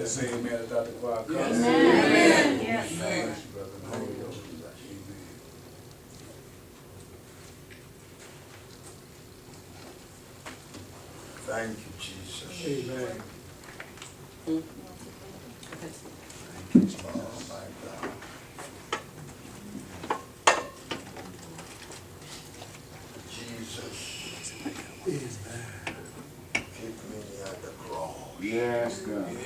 Let's say amen as Dr. Kwaw comes. Amen. Yes. Amen. Brother. Amen. Thank you, Jesus. Amen. Oh my God. Jesus, keep me near the cross. Yes, God.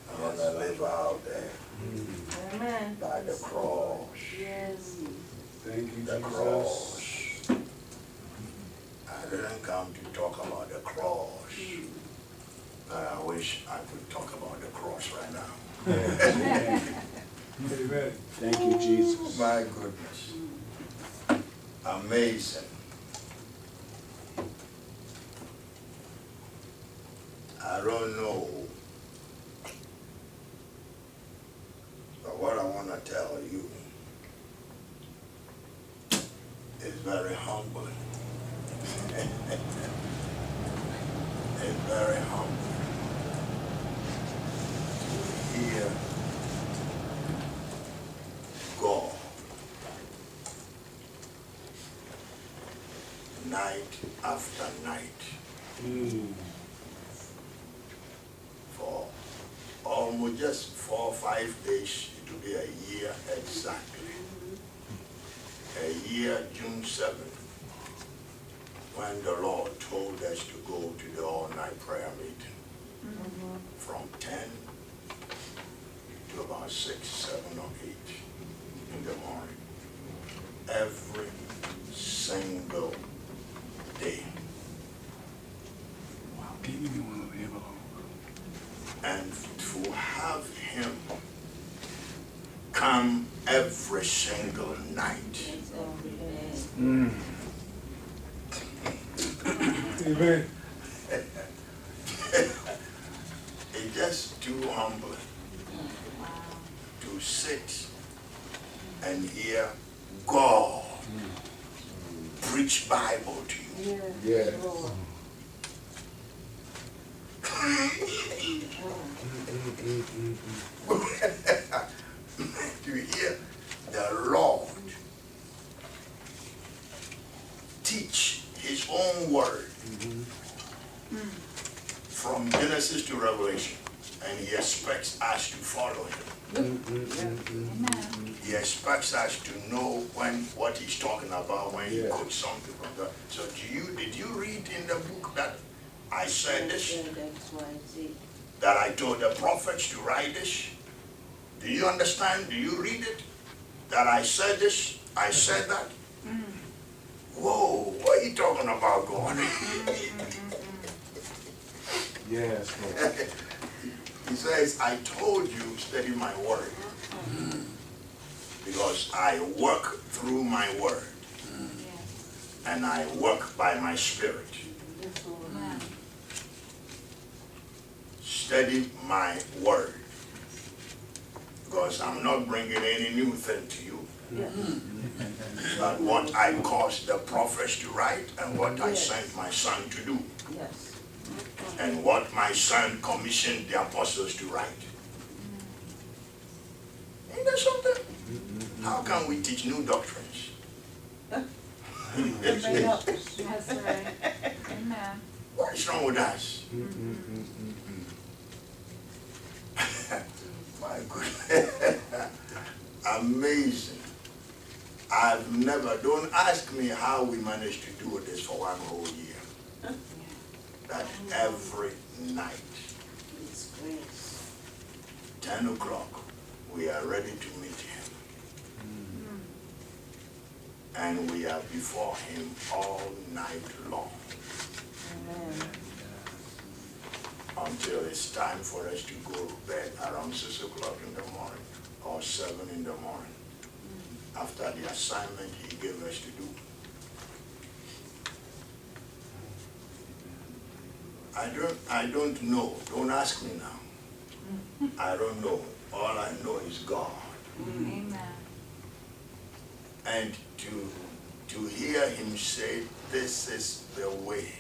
I want to live out there Amen. by the cross. Yes. Thank you, The Jesus. cross. I didn't come to talk about the cross. But I wish I could talk about the cross right now. Amen. Thank you, Jesus. My goodness. Amazing. I don't know. But what I want to tell you is very humbling. It's very humbling to hear God night after night for almost just 4 or 5 days. It will be a year exactly. A year, June 7th, when the Lord told us to go to the all-night prayer meeting from 10 to about 6, 7 or 8 in the morning. Every single day. And to have him come every single night. Amen. It's just too humbling to sit and hear God preach Bible to you. Yes. To hear the Lord teach his own word from Genesis to Revelation, and he expects us to follow him. He expects us to know what he's talking about when he quotes something from that. So did you read in the book that I said this? That I told the prophets to write this? Do you understand? Do you read it? That I said this? I said that? Whoa, what are you talking about, God? Yes, Lord. He says, I told you, study my word. Because I work through my word. And I work by my spirit. Study my word. Because I'm not bringing any new thing to you. But what I caused the prophets to write and what I sent my son to do. And what my son commissioned the apostles to write. Ain't that something? How can we teach new doctrines? That's right. Amen. What is wrong with us? My goodness. Amazing. I've never, don't ask me how we managed to do this for 1 whole year. That every night, 10 o'clock, we are ready to meet him. And we are before him all night long. Until it's time for us to go to bed around 6 o'clock in the morning or 7 in the morning. After the assignment he gave us to do. I don't know. Don't ask me now. I don't know. All I know is God. Amen. And to hear him say, this is the way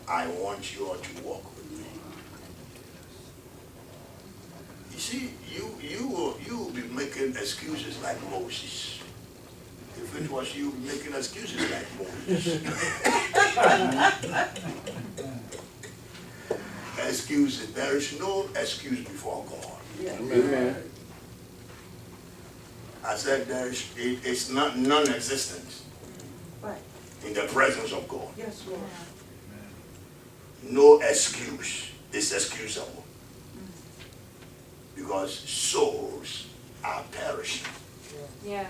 I want you all to walk with me. see, you will be making excuses like Moses. If it was you, you'd be making excuses like Moses. Excuses. There is no excuse before God. Amen. I said it's not non-existent Right. in the presence of God. Yes, Lord. No excuse is excusable. Because souls are perishing. Yes.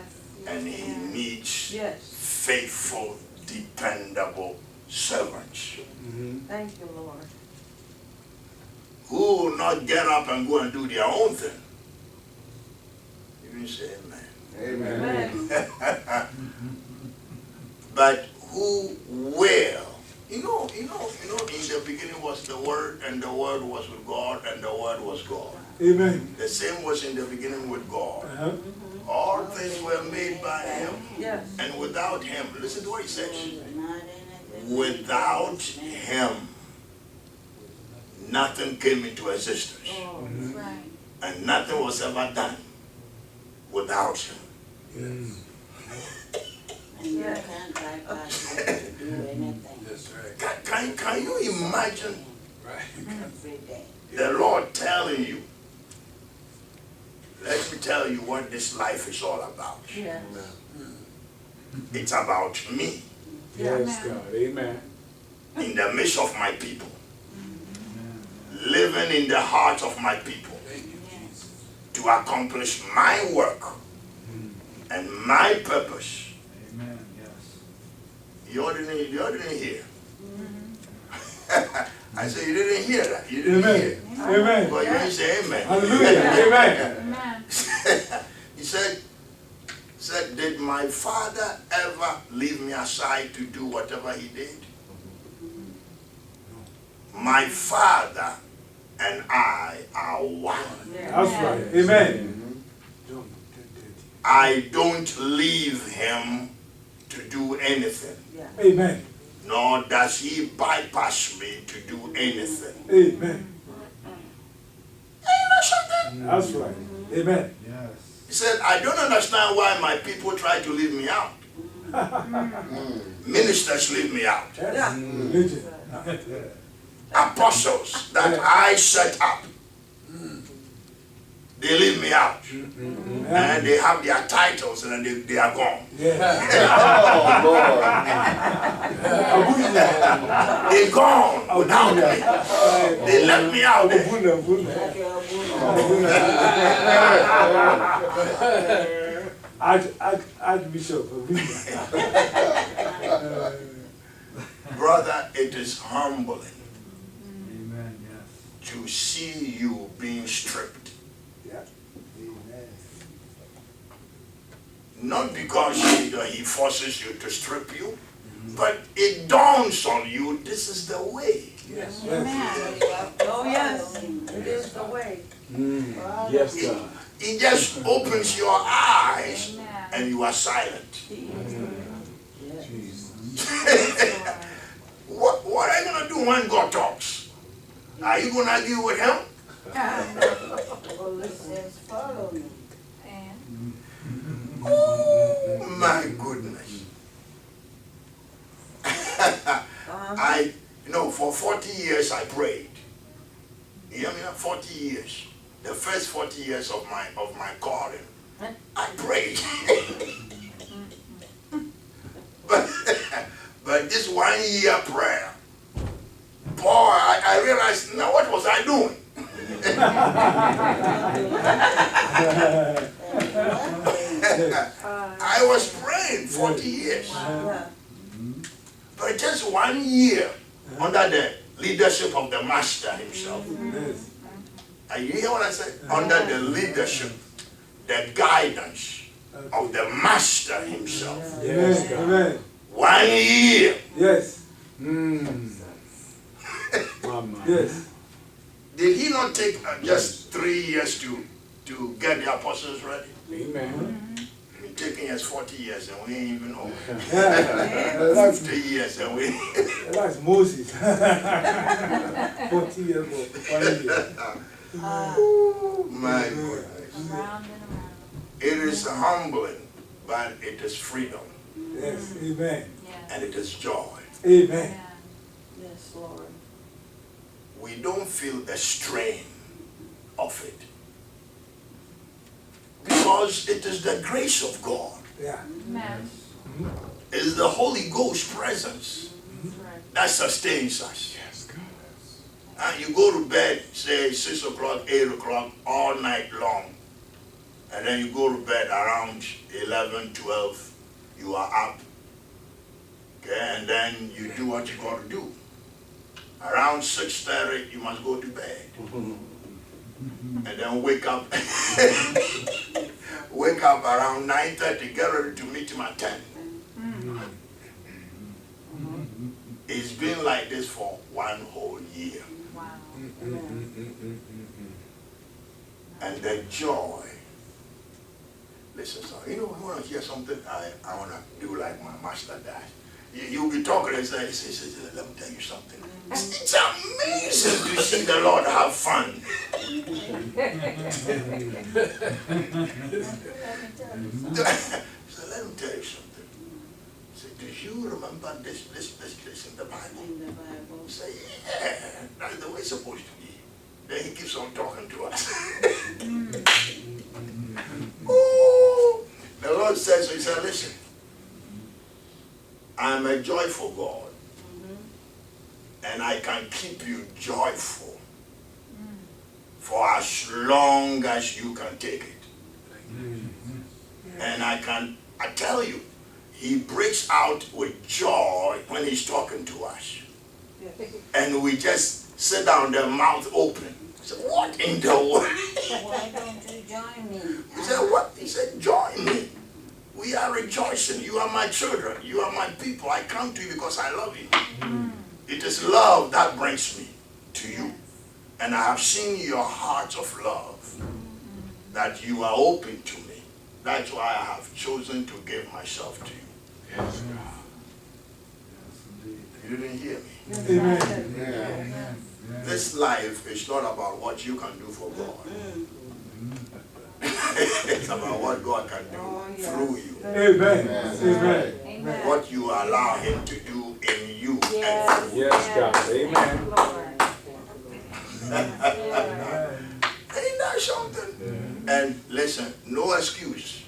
And he needs Yes. faithful, dependable servants. Thank you, Lord. Who will not get up and go and do their own thing. You can say amen. Amen. But who will? In the beginning was the Word, and the Word was with God, and the Word was God. Amen. The same was in the beginning with God. Uh-huh. All things were made by Him, Yes. and without Him, listen to what He says. Without Him, nothing came into existence, Oh, That's right. and nothing was ever done without Him. Yes. And you can't drive past him to do anything. That's right. Can you imagine Right. Every day. the Lord telling you, let me tell you what this life is all about. yes. It's about me Yes, God. Amen. in the midst of my people, living in the heart of my people Thank you, Jesus. to accomplish my work and my purpose. Amen. Yes. You didn't hear. I said you didn't hear that. You didn't hear. Amen. Amen. But you didn't say amen. Hallelujah. Amen. Amen. He said, did my father ever leave me aside to do whatever he did? My father and I are one. That's right. Amen. I don't leave him to do anything, Amen. nor does he bypass me to do anything. Amen. You know something? That's right. Amen. Yes. He said, I don't understand why my people try to leave me out. Ministers leave me out. Yes. Religion. Apostles that I set up, they leave me out. And they have their titles and then they are gone. Yeah. Oh, Lord. Abuja. They're gone without me. They left me out there. Archbishop Abuja. Brother, it is humbling Amen. Yes. to see you being stripped. Yeah. Amen. Not because he forces you to strip you, but it dawns on you, this is the way. Yes. Amen. Oh, yes. It is the way. Yes, God. It just opens your eyes Amen. and you are silent. What are you going to do when God talks? Are you going to argue with him? Well, it says follow me. And Oh my goodness. For 40 years I prayed. You hear me? 40 years. The first 40 years of my calling, I prayed. but this 1 year prayer, boy, I realized, now what was I doing? I was praying 40 years. But just 1 year under the leadership of the master himself. Yes. And you hear what I said? Under the leadership, the guidance of the master himself. Yes, God. Amen. 1 year. Yes. Yes. Did he not take just 3 years to get the apostles ready? Amen. It's taking us 40 years and we ain't even know. Yeah. 50 years and we... That's Moses. 40 years old. 1 year. My goodness. Around and around. It is humbling, but it is freedom. Yes, amen. Yes. And it is joy. Amen. Yeah. Yes, Lord. We don't feel the strain of it. Because it is the grace of God. Yeah. Amen. It is the Holy Ghost presence That's right. that sustains us. Yes, God. And you go to bed, say 6 o'clock, 8 o'clock, all night long. And then you go to bed around 11, 12, you are up. Okay, and then you do what you got to do. Around 6:30, you must go to bed. And then wake up. Wake up around 9:30, get ready to meet him at 10. It's been like this for one whole year. Wow. And the joy. Listen, son, you know, I want to hear something. I want to do like my master does. You'll be talking and say, let me tell you something. It's amazing to see the Lord have fun. So let me tell you something. Say, do you remember this in the Bible? In the Bible. Say, yeah, that's the way it's supposed to be. Then he keeps on talking to us. Ooh, the Lord says, so he said, listen, I'm a joyful God, and I can keep you joyful for as long as you can take it. And I tell you, he breaks out with joy when he's talking to us. And we just sit down, their mouth open. So what in the world? Why don't you join me? He said, what? He said, join me. We are rejoicing. You are my children. You are my people. I come to you because I love you. It is love that brings me to you. And I have seen your heart of love, that you are open to me. That's why I have chosen to give myself to you. Yes, You didn't hear me. Amen. This life is not about what you can do for God. It's about what God can do through you. Amen. Amen. Amen. What you allow him to do in you. Yes. Yes, God. Amen. Lord. Ain't that something? And listen, no excuse.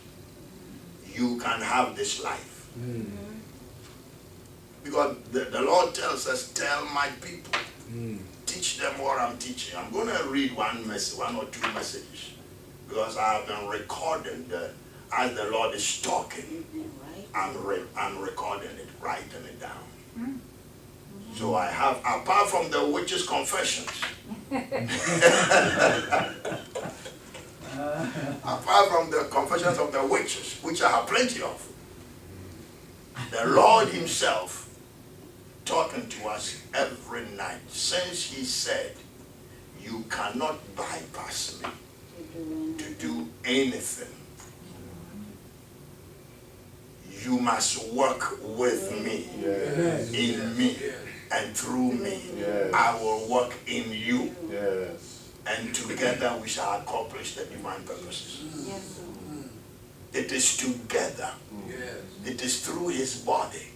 You can have this life. Because the Lord tells us, tell my people, teach them what I'm teaching. I'm going to read one or two messages, because I have been recording as the Lord is talking. I'm recording it, writing it down. So I have, apart from the witches' confessions, apart from the confessions of the witches, which I have plenty of, the Lord himself talking to us every night, since he said, you cannot bypass me to do anything. You must work with me, in me, and through me. I will work in you. And together we shall accomplish the divine purposes. Yes. It is together. It is through his body.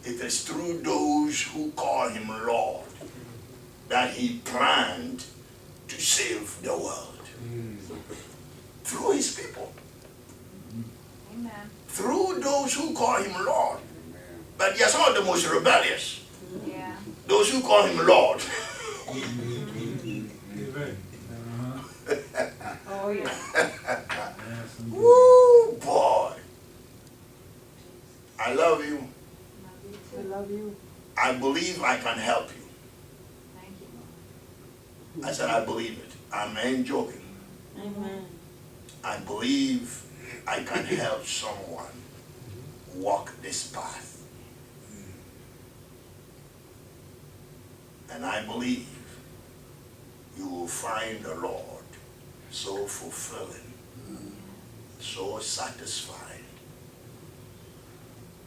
It is through those who call him Lord that he planned to save the world. Through his people. Amen. Through those who call him Lord. But they are some of the most rebellious. Yeah. Those who call him Lord. Amen. Oh, yeah. Woo, boy. I love you. We love you. I believe I can help you. Thank you, Lord. I said I believe it. I'm ain't joking. Amen. I believe I can help someone walk this path. And I believe you will find the Lord so fulfilling, so satisfying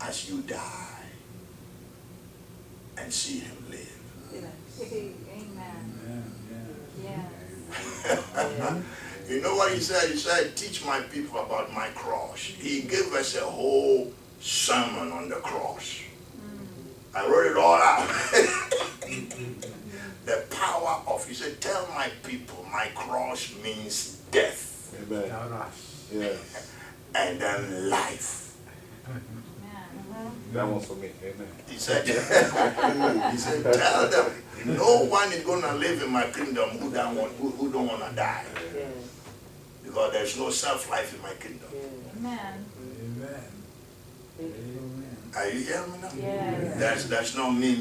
as you die and see him live. Amen. Yes. You know what he said? He said, teach my people about my cross. He gave us a whole sermon on the cross. I wrote it all out. The power of, he said, tell my people my cross means death. Amen. Yes. And then life. That one's for me. Amen. He said, tell them, no one is going to live in my kingdom who don't want to die. Yes. Because there's no self-life in my kingdom. Amen. Amen. Amen. Are you hearing me now? Yes. That's not me,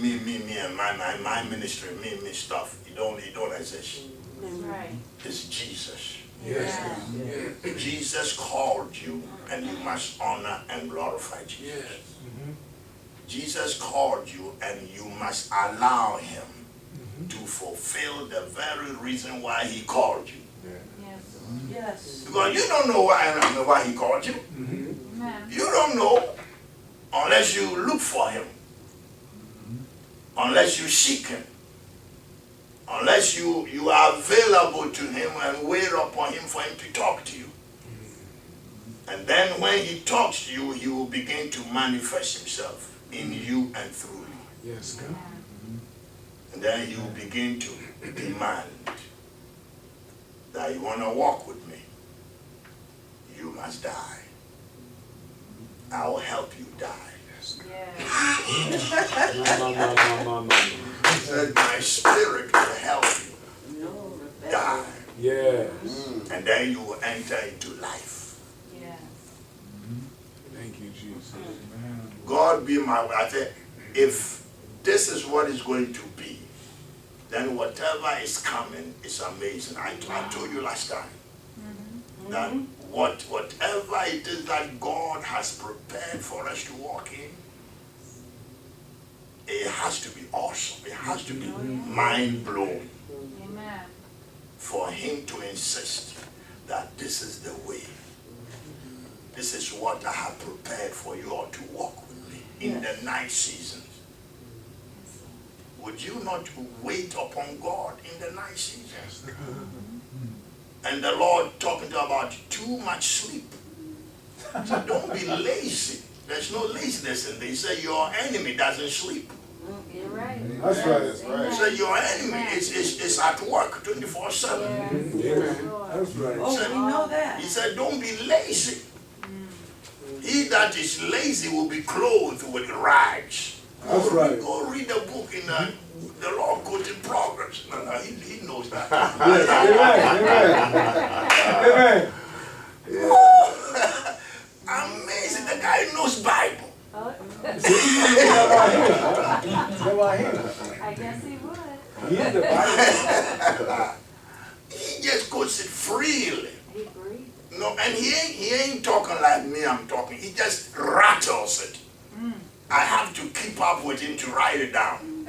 and my ministry, me stuff. It don't exist. That's right. It's Jesus. Yes. Yeah. Jesus called you, and you must honor and glorify Jesus. Jesus called you, and you must allow him to fulfill the very reason why he called you. Yes. Yes. Because you don't know why he called you. Amen. You don't know unless you look for him, unless you seek him, unless you are available to him and wait upon him for him to talk to you. And then when he talks to you, he will begin to manifest himself in you and through you. Yes, God. And then he will begin to demand that you want to walk with me. You must die. I will help you die. Yes. He said, my spirit will help you No rebellion. die. Yes. And then you will enter into life. Yes. Thank you, Jesus. Amen. God be my way. I said, if this is what is going to be, then whatever is coming is amazing. I told you last time that whatever it is that God has prepared for us to walk in, it has to be awesome. It has to be mind-blowing Amen. for him to insist that this is the way. This is what I have prepared for you all to walk with me in the night seasons. Would you not wait upon God in the night seasons? And the Lord talking about too much sleep. So don't be lazy. There's no laziness in there. He said your enemy doesn't sleep. You're right. That's right. That's right. He said your enemy is at work 24/7. Amen. That's right. Oh, we know that. He said don't be lazy. He that is lazy will be clothed with rags. That's right. Go read the book in the Lord quoting Proverbs. No, he knows that. Yes. Amen. Amen. Amazing. The guy knows Bible. Oh, That's why I guess he would. he is the Bible. He just quotes it freely. He breathed. No, and he ain't talking like me I'm talking. He just rattles it. I have to keep up with him to write it down.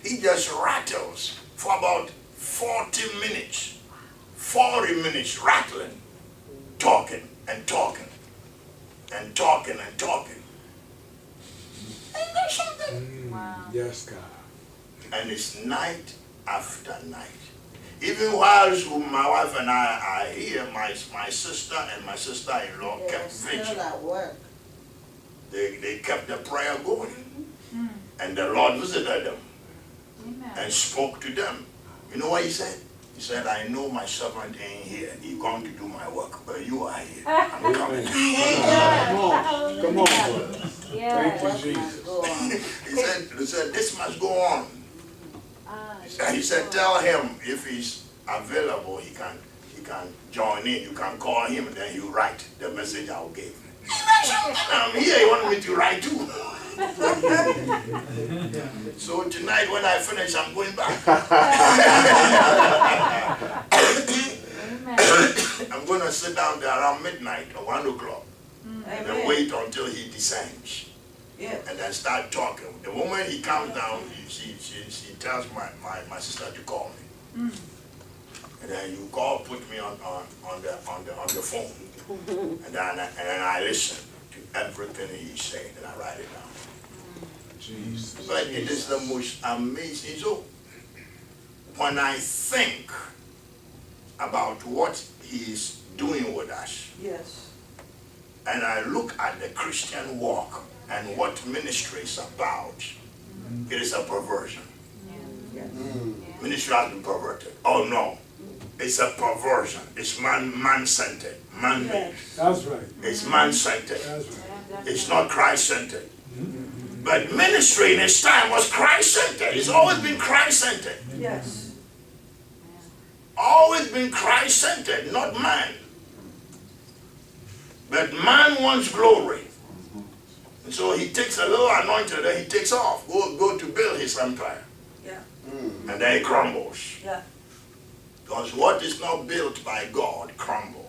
he just rattles for about 40 minutes. 40 minutes rattling, talking and talking and talking and talking. Ain't that something? Wow. Yes, God. And it's night after night. Even whilst my wife and I are here, my sister and my sister-in-law They were kept vigil. still at work. They kept the prayer going. And the Lord visited them Amen. and spoke to them. You know what he said? He said, I know my servant ain't here. He's going to do my work, but you are here. I'm coming. Come on, brother. Yes. Thank you, Jesus. Go on. He said, this must go on. He said, tell him if he's available, he can join in. You can call him and then he'll write the message I'll give. I'm here, he wanted me to write too. So tonight when I finish, I'm going back. Amen. I'm going to sit down there around midnight or 1 o'clock and then Amen. wait until he descends. Yes. And then start talking. The moment he comes down, she tells my sister to call me. And then you put me on the phone. And then I listen to everything he's saying and I write it down. Jesus. But it is the most amazing. So when I think about what he is doing with us, Yes. and I look at the Christian walk and what ministry is about, it is a perversion. Yes. Ministry has been perverted. Oh no, it's a perversion. It's man-centered, man-made. Yes. That's right. It's man-centered. That's right. It's not Christ-centered. But ministry in its time was Christ-centered. It's always been Christ-centered. Yes. Always been Christ-centered, not man. But man wants glory. And so he takes a little anointing and he takes off. Go to build his empire. Yeah. And then it crumbles. Yeah. Because what is not built by God crumbles.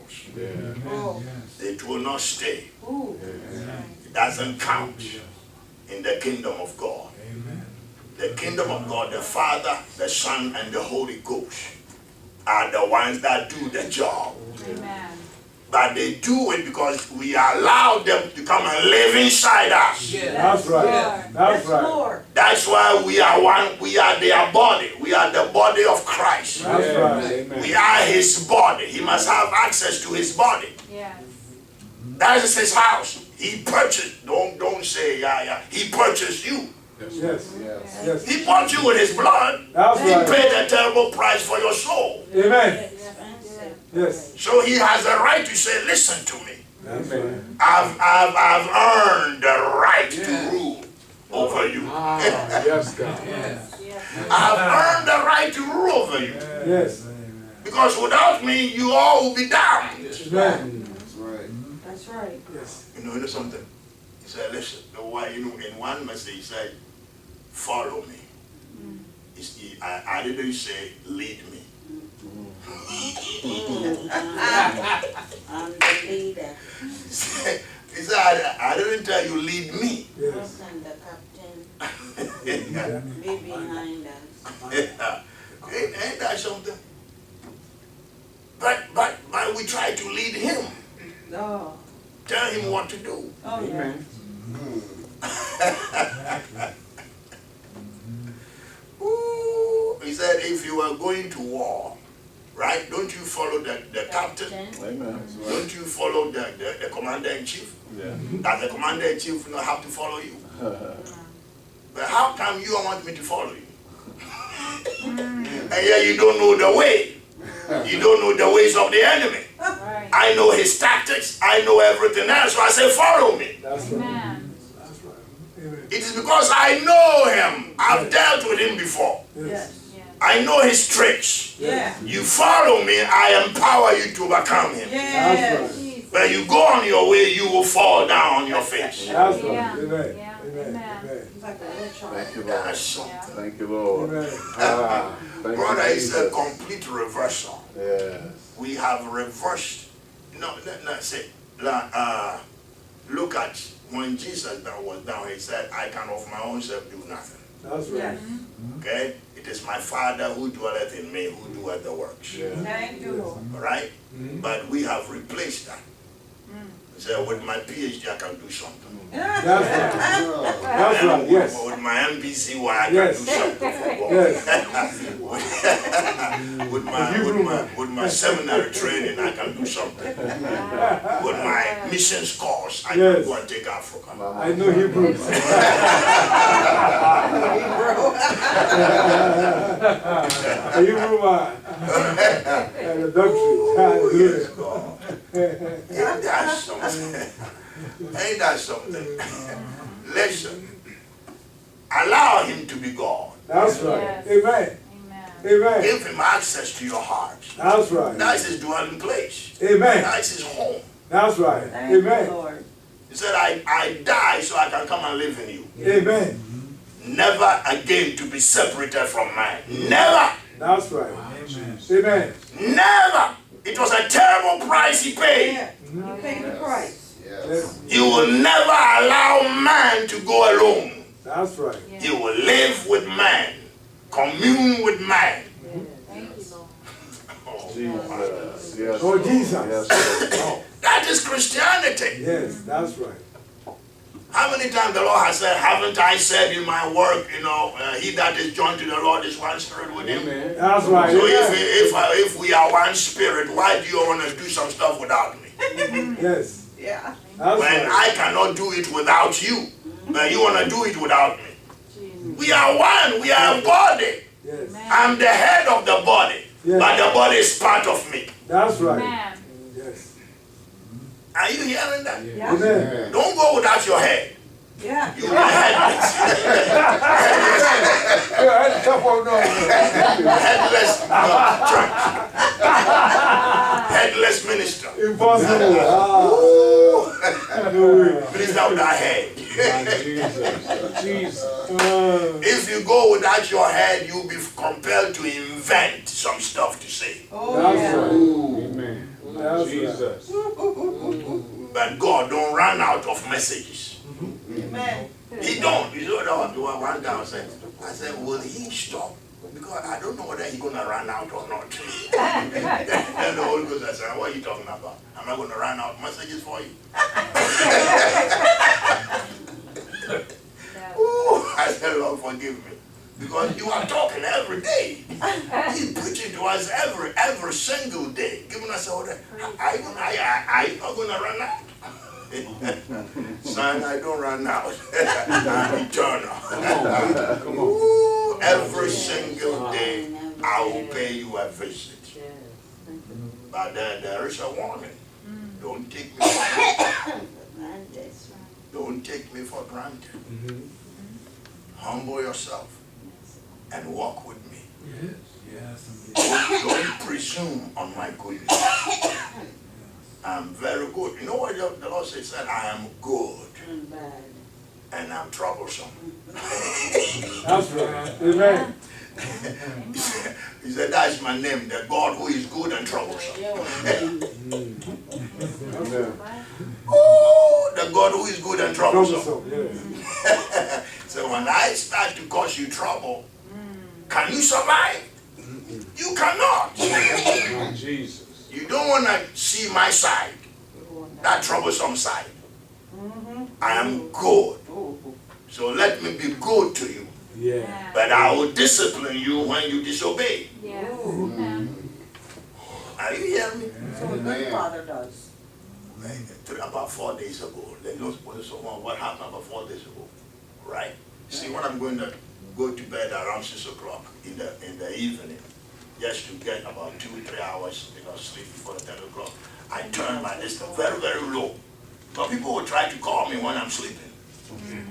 Oh. It will not stay. Ooh. It doesn't count in the kingdom of God. Amen. The kingdom of God, the Father, the Son, and the Holy Ghost are the ones that do the job. Amen. But they do it because we allow them to come and live inside us. That's right. Yes, That's right. Lord. That's why we are one, we are their body. We are the body of Christ. That's right. Amen. We are his body. He must have access to his body. Yes. That is his house. He purchased, don't say yeah. He purchased you. Yes. Yes. He bought you with his blood. That's He right. paid a terrible price for your soul. Amen. Expensive. Yes. So he has the right to say, listen to me. That's right. I've earned the right to rule over you. Yes, God. Yes. I've earned the right to rule over you. Yes. Because without me, you all will be damned. Amen. That's right. That's right. Yes. You know something? He said, listen, in one message he said, follow me. I didn't say lead me. I'm the leader. He said, I didn't tell you lead me. Yes. And the captain be behind us. Ain't that something? But we try to lead him. Oh. Tell him what to do. Oh, yeah. Ooh, he said, if you are going to war, right, don't you follow the captain? Amen. Don't you follow the commander-in-chief? Yeah. Does the commander-in-chief not have to follow you? But how come you want me to follow you? And yet you don't know the way. You don't know the ways of the enemy. Right. I know his tactics. I know everything else. So I say, follow me. That's right. Amen. That's right. Amen. It is because I know him. I've dealt with him before. Yes. Yes. I know his tricks. Yeah. You follow me, I empower you to overcome him. That's Yes. right. Jesus. When you go on your way, you will fall down on your face. That's right. Yeah. Amen. Yeah. Amen. Amen. Amen. It's like a witch hunt. Thank you, Lord. That's something. Thank you, Lord. Amen. Ah, thank Brother, you, it's a Jesus. complete reversal. Yes. We have reversed. No, say, look at when Jesus was down, he said, I can of my own self do nothing. That's right. Yes. Okay? It is my Father who dwelleth in me, who doeth the works. Yeah. Thank you, Lord. All right? Mhm. But we have replaced that. He said, with my PhD, I can do something. That's right. That's right. Yes. With my MBCY, I Yes. can do something for God. Yes. with my seminary training, I can do something. With my missions course, I can Yes. go and take Africa. I know Hebrew. A Hebrew man. And a doctrine. Hallelujah. Ain't that something? Ain't that something? Listen, allow him to be God. That's right. Yes. Amen. Amen. Amen. Give him access to your heart. That's right. That's his dwelling place. Amen. That's his home. That's right. Thank you, Amen. Lord. He said, I die so I can come and live in you. Amen. Never again to be separated from man. Never. That's right. Amen. Amen. Never. It was a terrible price he paid. Yeah. You paid the price. Yes. You will never allow man to go alone. That's right. Yes. You will live with man. Commune with man. Thank you, Lord. Oh, Jesus. Yes. Oh, Lord. Jesus. Yes, Lord. that is Christianity. Yes, that's right. How How many times the Lord has said, haven't I said in my work, he that is joined to the Lord is one spirit with him? Amen. That's right. So Amen. if we are one spirit, why do you want to do some stuff without me? Yes. Yeah. That's When right. I cannot do it without you, but you want to do it without me. Jesus. We are one. We are a body. Yes. Amen. I'm the head of the body, Yes. but the body is part of me. That's right. Amen. Yes. Are you hearing that? Yeah. Amen. Don't go without your head. Yeah. You are headless. Yeah, that's tough one, no. Headless church. Headless minister. Impossible. Ah. No way. Minister without head. Jesus. Jesus. If you go without your head, you'll be compelled to invent some stuff to say. Oh, That's yeah. right. Amen. That's Jesus. But God don't run out of messages. Amen. He don't. You know what one time I said, will he stop? Because I don't know whether he's going to run out or not. Then the Holy Ghost, I said, what are you talking about? I'm not going to run out messages for you. Ooh, I said, Lord, forgive me. Because you are talking every day. He's preaching to us every single day. Giving us all that. I not going to run out. Son, I don't run out. I'm eternal. Come on. Ooh, every single day I will pay you a visit. But there is a warning. Don't take me for granted. Don't take me for granted. Humble yourself and walk with me. Yes. Don't presume on my goodness. I'm very good. You know what the Lord said? I am good and I'm troublesome. That's right. Amen. He said, that's my name, the God who is good and troublesome. Oh, the God who is good and troublesome. Troublesome, yes. So when I start to cause you trouble, can you survive? You cannot. Jesus. You don't want to see my side, that troublesome side. I am good. So let me be good to you. Yeah. But I will discipline you when you disobey. Yes. Amen. Are you hearing me? So a good father does. About 4 days ago, what happened about 4 days ago, right? See, when I'm going to go to bed around 6 o'clock in the evening, just to get about 2-3 hours, sleep before 10 o'clock, I turn my distance very, very low. But people will try to call me when I'm sleeping.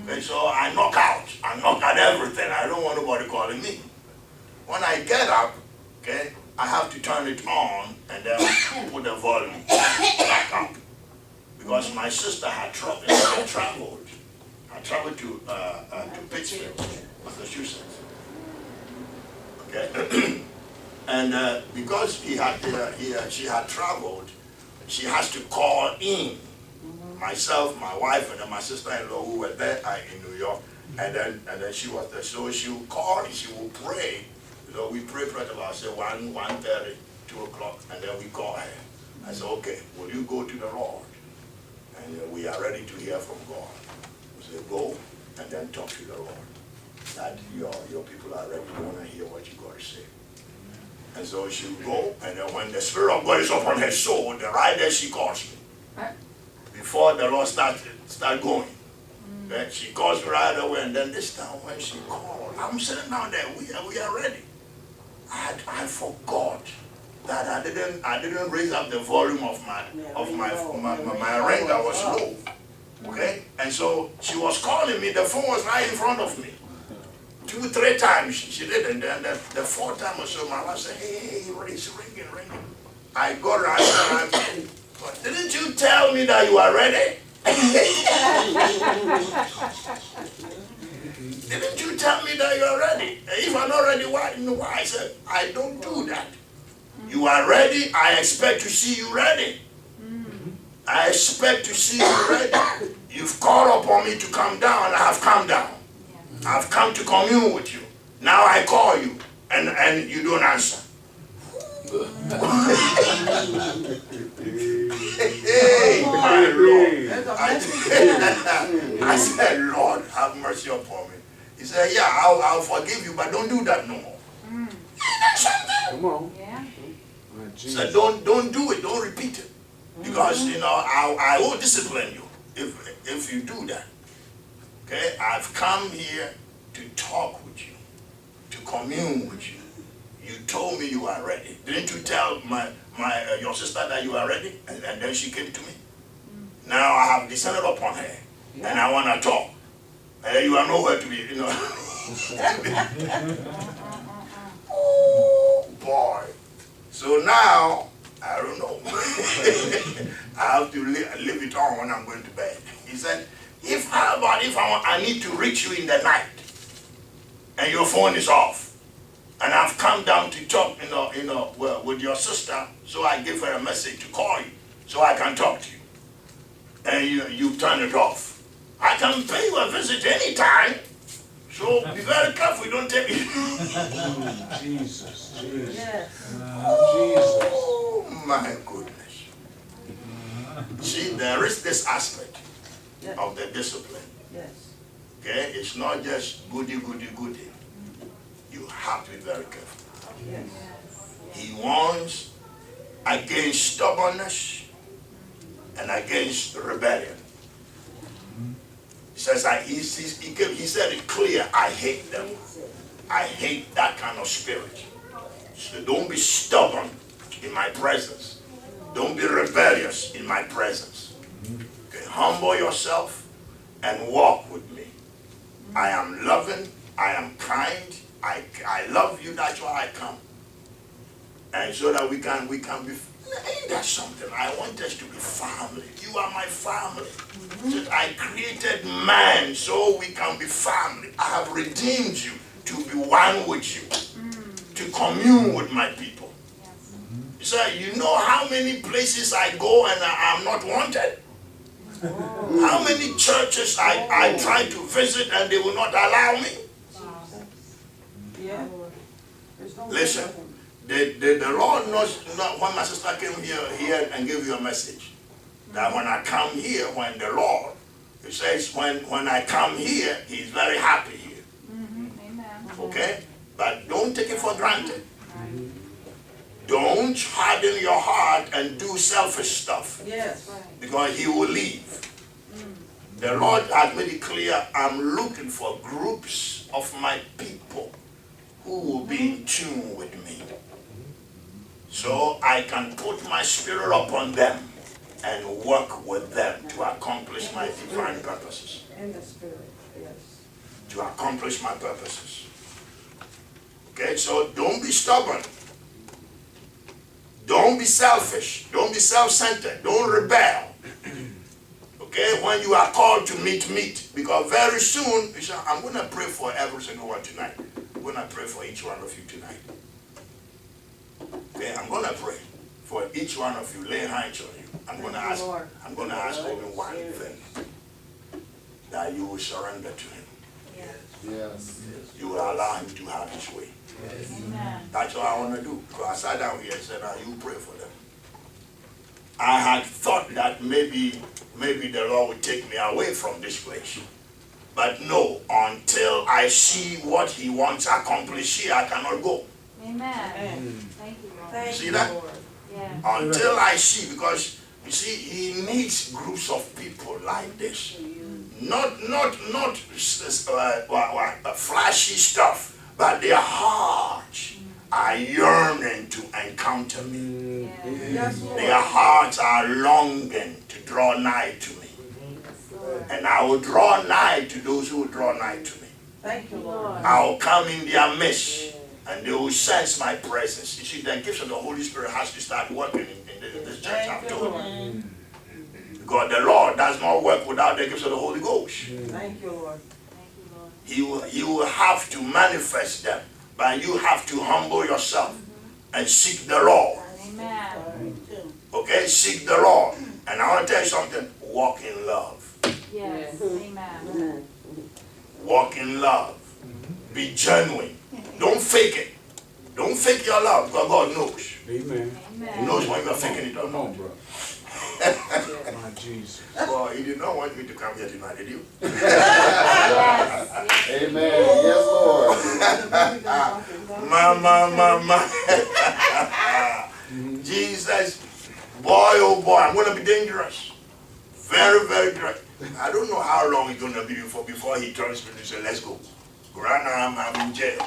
And so I knock out. I knock out everything. I don't want nobody calling me. When I get up, okay, I have to turn it on and then put the volume back up. Because my sister had traveled. I traveled to Pittsfield, Massachusetts. Okay, and because she had traveled, she has to call in myself, my wife, and then my sister-in-law who were there in New York, and then she was there. So she will call and she will pray. We pray about say 1:30, 2 o'clock, and then we call her. I said, okay, will you go to the Lord? And we are ready to hear from God. We say, go and then talk to the Lord. That your people are ready to want to hear what you got to say. And so she will go, and then when the Spirit of God is upon her soul, right there she calls me. Before the Lord start going. Then she calls me right away, and then this time when she called, I'm sitting down there, we are ready. I forgot that I didn't raise up the volume of my ring that was low. Okay? And so she was calling me, the phone was right in front of me. 2-3 times she did, and then the 4th time or so my wife said, hey, it's ringing. I got her, I said, but didn't you tell me that you are ready? Didn't you tell me that you are ready? If I'm not ready, why? I said, I don't do that. You are ready, I expect to see you ready. I expect to see you ready. You've called upon me to come down, I have come down. I've come to commune with you. Now I call you, and you don't answer. Hey, my Lord. Hey. There's a I, message. I said, Lord, have mercy upon me. He said, yeah, I'll forgive you, but don't do that no more. Mm. That's something. Come on. Yeah. My He said, Jesus. don't do it, don't repeat it. Because, I will discipline you if you do that. Okay, I've come here to talk with you, to commune with you. You told me you are ready. Didn't you tell your sister that you are ready? And then she came to me. Now I have descended upon her, and I want to talk. You are nowhere to be, Oh, boy. So now, I don't know. I have to leave it on when I'm going to bed. He said, if I need to reach you in the night, and your phone is off, and I've come down to talk, with your sister, so I give her a message to call you, so I can talk to you, and you turn it off. I can pay you a visit anytime, so be very careful you don't take it. Jesus. Jesus. Yes. Oh my goodness. See, there is this aspect Yes. of the discipline. Yes. Okay? It's not just goody. You have to be very careful. Yes. He warns against stubbornness and against rebellion. He says, he said it clear, I hate them. I hate that kind of spirit. So don't be stubborn in my presence. Don't be rebellious in my presence. Okay, humble yourself and walk with me. I am loving, I am kind, I love you, that's why I come. And so that we can be, ain't that something? I want us to be family. You are my family. So I created man so we can be family. I have redeemed you to be one with you, to commune with my people. So you know how many places I go and I'm not wanted? How many churches I try to visit and they will not allow me? Yeah. There's no Listen, the Lord knows when my sister came here and gave you a message. That when I come here, when the Lord, he says, when I come here, he's very happy here. Amen. Okay? But don't take it for granted. Don't harden your heart and do selfish stuff. Yes. Because he will leave. The Lord has made it clear, I'm looking for groups of my people who will be in tune with me. So I can put my spirit upon them and work with them to accomplish my divine purposes. In the spirit. Yes. To accomplish my purposes. Okay, so don't be stubborn. Don't be selfish. Don't be self-centered. Don't rebel. Okay, when you are called to meet. Because very soon, I'm going to pray for every single one tonight. I'm going to pray for each one of you tonight. Okay, I'm going to pray for each one of you. Lay hands on you. I'm going to ask only one thing. That you will surrender to him. Yes. You will allow him to have his way. Amen. That's what I want to do. Because I sat down here and said, now you pray for them. I had thought that maybe the Lord would take me away from this place. But no, until I see what he wants accomplished here, I cannot go. Amen. Thank you, Lord. Thank See you, that? Lord. Yeah. Until I see, because you see, he needs groups of people like this. Not flashy stuff, but their hearts are yearning to encounter me. Yes, Lord. Their hearts are longing to draw nigh to me. And I will draw nigh to those who will draw nigh to me. Thank you, Lord. I will come in their midst and they will sense my presence. You see, the gifts of the Holy Spirit has to start working in this church, I'm Thank you, told. Lord. Because the Lord does not work without the gifts of the Holy Ghost. Thank you, Lord. Thank you, Lord. He will have to manifest them. But you have to humble yourself and seek the Lord. Amen. Okay? Seek the Lord. And I want to tell you something. Walk in love. Yes. Amen. Walk in love. Be genuine. Don't fake it. Don't fake your love, because God knows. Amen. He knows when you're faking it or Come not. on, bro. My Jesus. Well, he did not want me to come here tonight, did you? Yes. Amen. Yes, Lord. Ma. Jesus. Boy, oh boy, I'm going to be dangerous. Very, very dangerous. I don't know how long it's going to be before he turns to me and says, let's go. Right now, I'm in jail.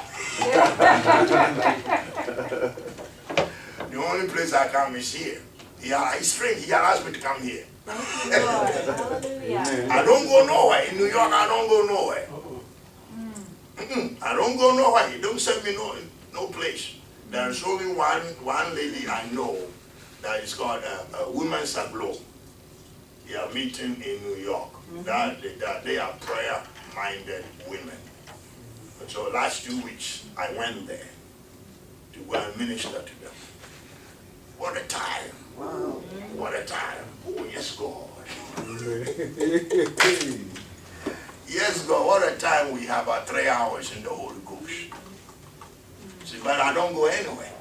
The only place I come is here. He's strange. He allows me to come here. Thank you, Lord. Hallelujah. I don't go nowhere. In New York, I don't go nowhere. I don't go nowhere. He don't send me no place. There's only one lady I know that is called Women's Aglow. They are meeting in New York. That they are prayer-minded women. So last 2 weeks, I went there to go and minister to them. What a time. Wow. What a time. Oh, yes, God. Yes, God, what a time we have, 3 hours in the Holy Ghost. See, but I don't go anywhere.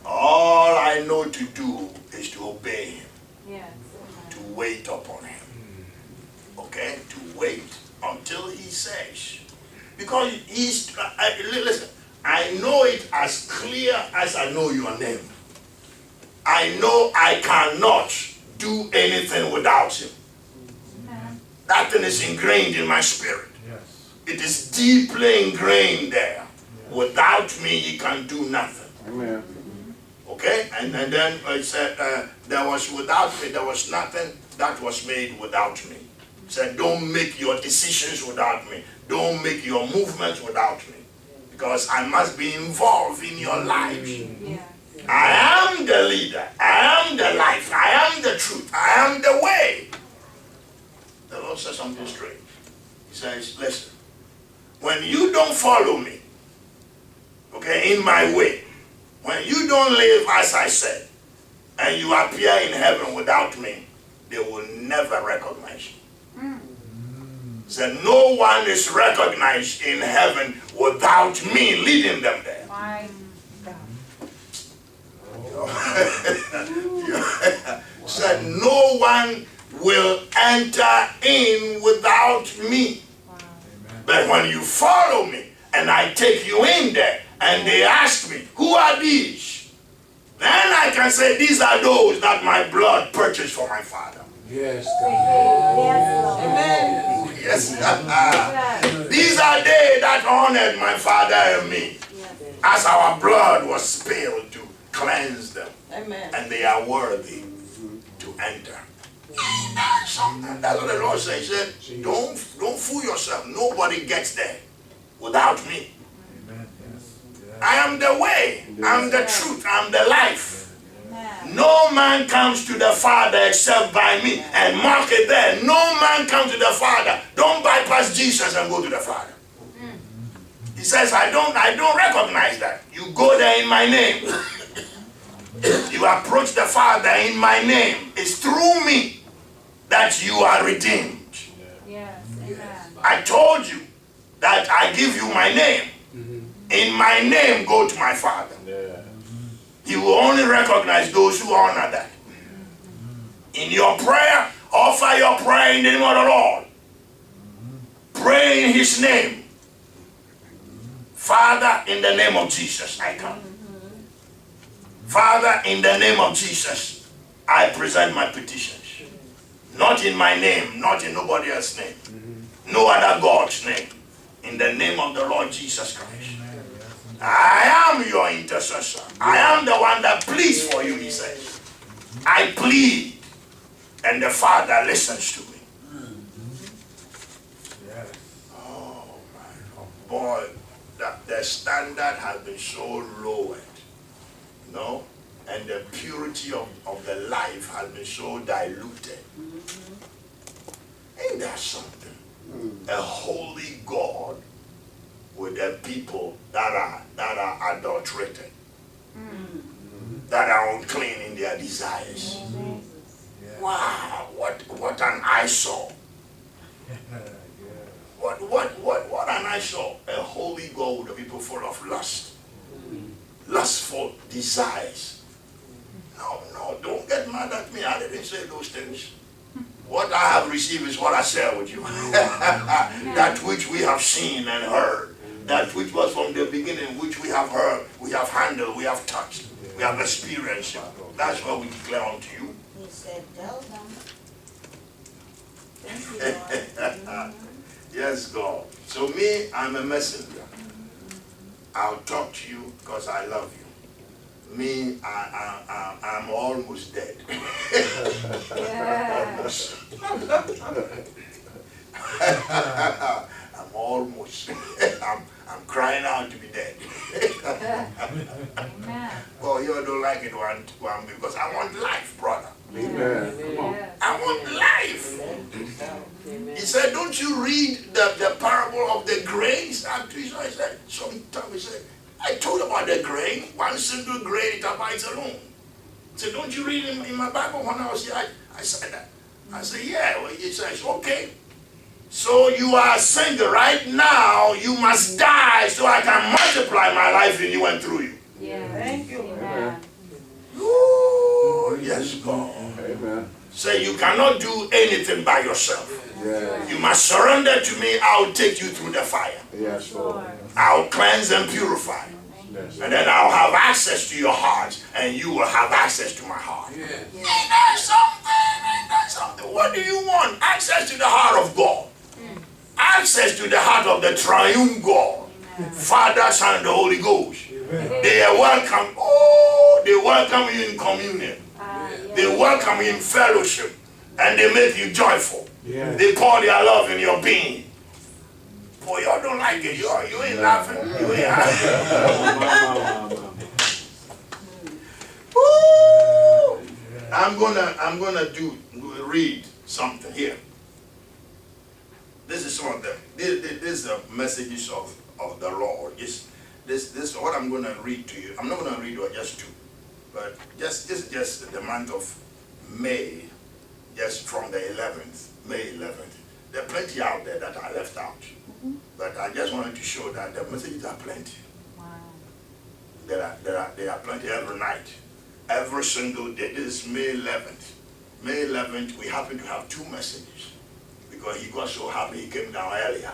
All I know to do is to obey him, Yes. to wait upon him. Okay? To wait until he says. Because listen, I know it as clear as I know your name. I know I cannot do anything without him. Amen. That thing is ingrained in my spirit. Yes. It is deeply ingrained there. Without me, he can do nothing. Amen. Okay? And then it said, there was without me, there was nothing that was made without me. It said, don't make your decisions without me. Don't make your movements without me. Because I must be involved in your lives. Yeah. I am the leader. I am the life. I am the truth. I am the way. The Lord says something strange. He says, listen, when you don't follow me, okay, in my way, when you don't live as I said, and you appear in heaven without me, they will never recognize you. He said, no one is recognized in heaven without me leading them there. My Said no one will enter in without me. wow. But when you follow me and I take you in there and they ask me, who are these? Then I can say, these are those that my blood purchased for my Father. Yes, Yes, Lord. Amen. Yes. Yes. These are they that honored my Father and me, Yes. as our blood was spilled to cleanse them, Amen. and they are worthy to enter. That's what the Lord said. He said, don't fool yourself. Nobody gets there without me. Amen. Yes. Yes. I am the way, I'm the truth, I'm the life. Amen. No man comes to the Father except by me. And mark it there. No man comes to the Father. Don't bypass Jesus and go to the Father. He says, I don't recognize that. You go there in my name. You approach the Father in my name. It's through me that you are redeemed. Yes. Amen. I told you that I give you my name. In my name, go to my Father. Yeah. He will only recognize those who honor that. In your prayer, offer your prayer in the name of the Lord. Pray in his name. Father, in the name of Jesus, I come. Father, in the name of Jesus, I present my petitions. Not in my name, not in nobody else's name. No other God's name. In the name of the Lord Jesus Christ. I am your intercessor. I am the one that pleads for you, he says. I plead, and the Father listens to me. Yes. Oh my boy, the standard has been so lowered, you know, and the purity of the life has been so diluted. Ain't that something? A holy God with the people that are adulterated, that are unclean in their desires. Yes. Wow, what an eyesore. Yes. What an eyesore. A holy God with the people full of lust. lustful desires. No, don't get mad at me. I didn't say those things. What I have received is what I share with you. That which we have seen and heard. That which was from the beginning, which we have heard, we have handled, we have touched, we have experienced. That's what we declare unto you. He said, tell them. Thank you, Lord. Yes, God. So me, I'm a messenger. I'll talk to you because I love you. Me, I'm almost dead. Yes. I'm almost. I'm crying out to be dead. Amen. Oh, you don't like it one because I want life, brother. Amen. Yes. I want life. He said, don't you read the parable of the grains? I said, sometimes he said, I told about the grain, one single grain, it abides alone. He said, don't you read in my Bible when I was here? I said that. I said, yeah. Well, he says, okay. So you are saying that right now you must die so I can multiply my life in you and through you. Yes. Thank you. Amen. Oh, yes, God. Amen. Say you cannot do anything by yourself. Yes. You must surrender to me. I'll take you through the fire. Yes, Lord. I'll cleanse and purify. Yes. And then I'll have access to your heart. And you will have access to my heart. Yes. Ain't that something? Ain't that something? What do you want? Access to the heart of God. Access to the heart of the triune God. Father, Son, and the Holy Ghost. They are welcome. Oh, they welcome you in communion. Yes. They welcome you in fellowship. And they make you joyful. Yes. They pour their love in your being. Boy, y'all don't like it. You ain't laughing. You ain't laughing. Woo! I'm gonna read something here. This is some of the this is the messages of the Lord. This is what I'm gonna read to you. I'm not gonna read just two, but just the month of May, just from the 11th, May 11th. There are plenty out there that I left out. But I just wanted to show that the messages are plenty. Wow. There are plenty every night. Every single day. This is May 11th. May 11th, we happen to have two messages. Because he got so happy he came down earlier.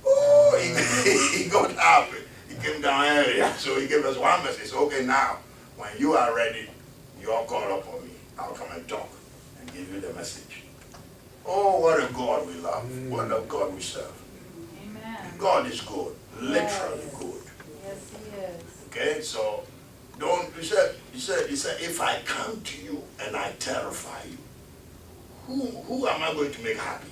Oh, he got happy. He came down earlier. So he gave us one message. Okay, now, when you are ready, you all call upon me. I'll come and talk and give you the message. Oh, what a God we love. What a God we serve. Amen. God is good. Literally good. Yes, he is. Okay, so don't, he said, if I come to you and I terrify you, who am I going to make happy?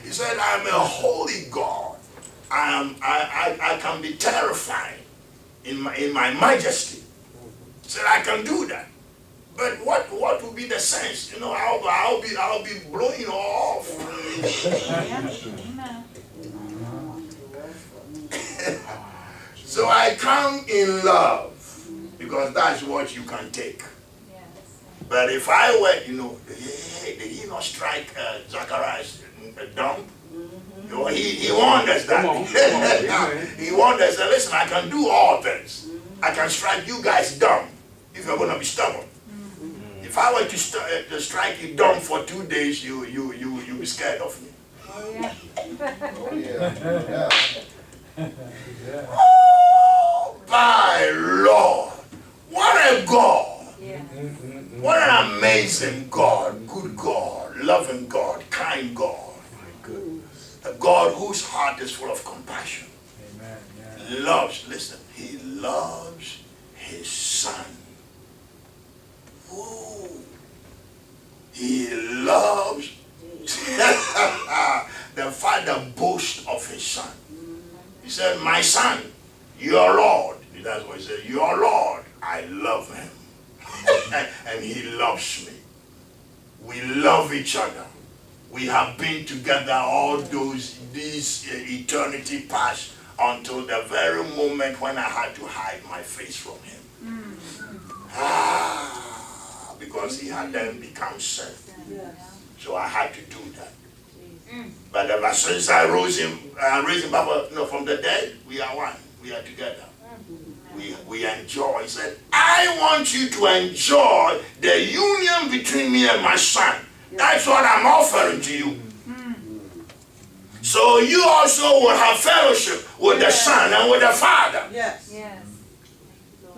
He said, I'm a holy God. I can be terrifying in my majesty. He said, I can do that. But what would be the sense? You know, I'll be blowing you off. Yeah. Amen. So I come in love, because that's what you can take. Yes. But if I were, you know, did he not strike Zacharias dumb? You know, he warned us that. He warned us that, listen, I can do all things. I can strike you guys dumb if you're going to be stubborn. If I were to strike you dumb for 2 days, you'll be scared of me. Oh, yeah. Oh, yeah. Oh, my Lord. What a God. Yeah. What an amazing God, good God, loving God, kind God. My goodness. A God whose heart is full of compassion. Amen. Yeah. Loves, listen, he loves his son. Ooh. He loves. The father boasts of his son. He said, my son, your Lord. That's what he said, your Lord, I love him. And he loves me. We love each other. We have been together all these eternity past until the very moment when I had to hide my face from him. Because he had then become sin. Yes. So I had to do that. But ever since I raised him up from the dead, we are one. We are together. We enjoy. He said, I want you to enjoy the union between me and my son. That's what I'm offering to you. So you also will have fellowship with the Son and with the Father. Yes. Yes.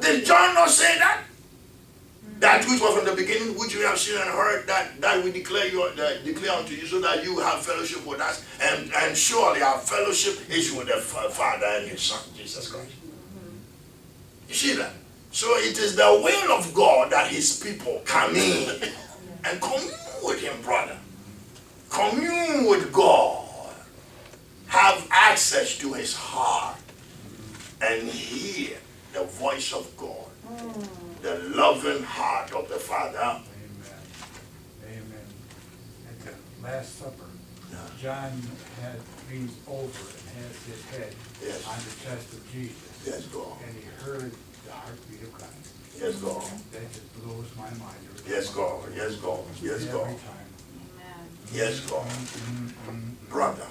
Did John not say that? That which was from the beginning, which we have seen and heard, that we declare unto you, so that you have fellowship with us, and surely our fellowship is with the Father and His Son, Jesus Christ. You see that? So it is the will of God that His people come in and commune with Him, brother. Commune with God. Have access to His heart and hear the voice of God. The loving heart of the Father. Amen. Amen. At the Last Supper, John leans over and has his head on the chest of Jesus. Yes, God. And he heard the heartbeat of Christ. Yes, God. That just blows my mind. Yes, God. Yes, God. Yes, God. Every time. Amen. Yes, God. Brother,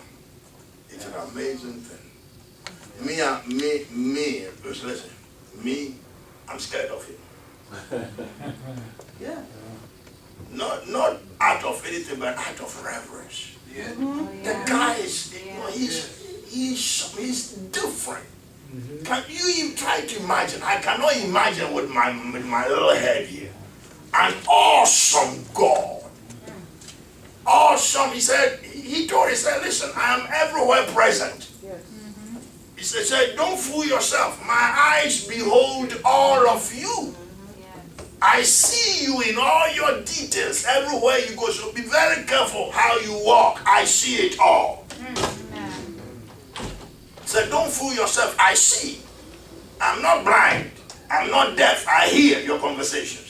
it's an amazing thing. Me, I'm scared of him. Yeah. Not out of anything, but out of reverence. Oh, The yeah. guy is, he's different. Can you even try to imagine? I cannot imagine with my little head here. An awesome God. Awesome. He said, he said, listen, I am everywhere present. Yes. He said, don't fool yourself. My eyes behold all of you. Yes. I see you in all your details, everywhere you go. So be very careful how you walk. I see it all. Amen. So don't fool yourself. I see. I'm not blind. I'm not deaf. I hear your conversations.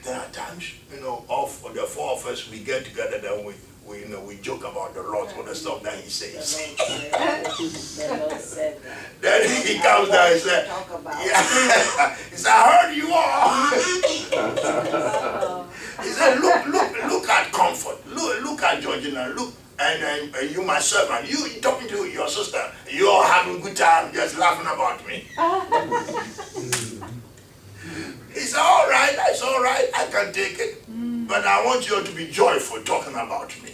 There are times, of the four of us, we get together, then we joke about the Lord for the stuff that He says. The Lord said that. Then He comes down and says, Talk about yeah. He said, I heard you all. Oh. He said, look at Comfort. Look at Georgina. Look, and you, my servant, you talking to your sister. You're having a good time, just laughing about me. He said, all right, that's all right. I can take it. But I want you all to be joyful talking about me.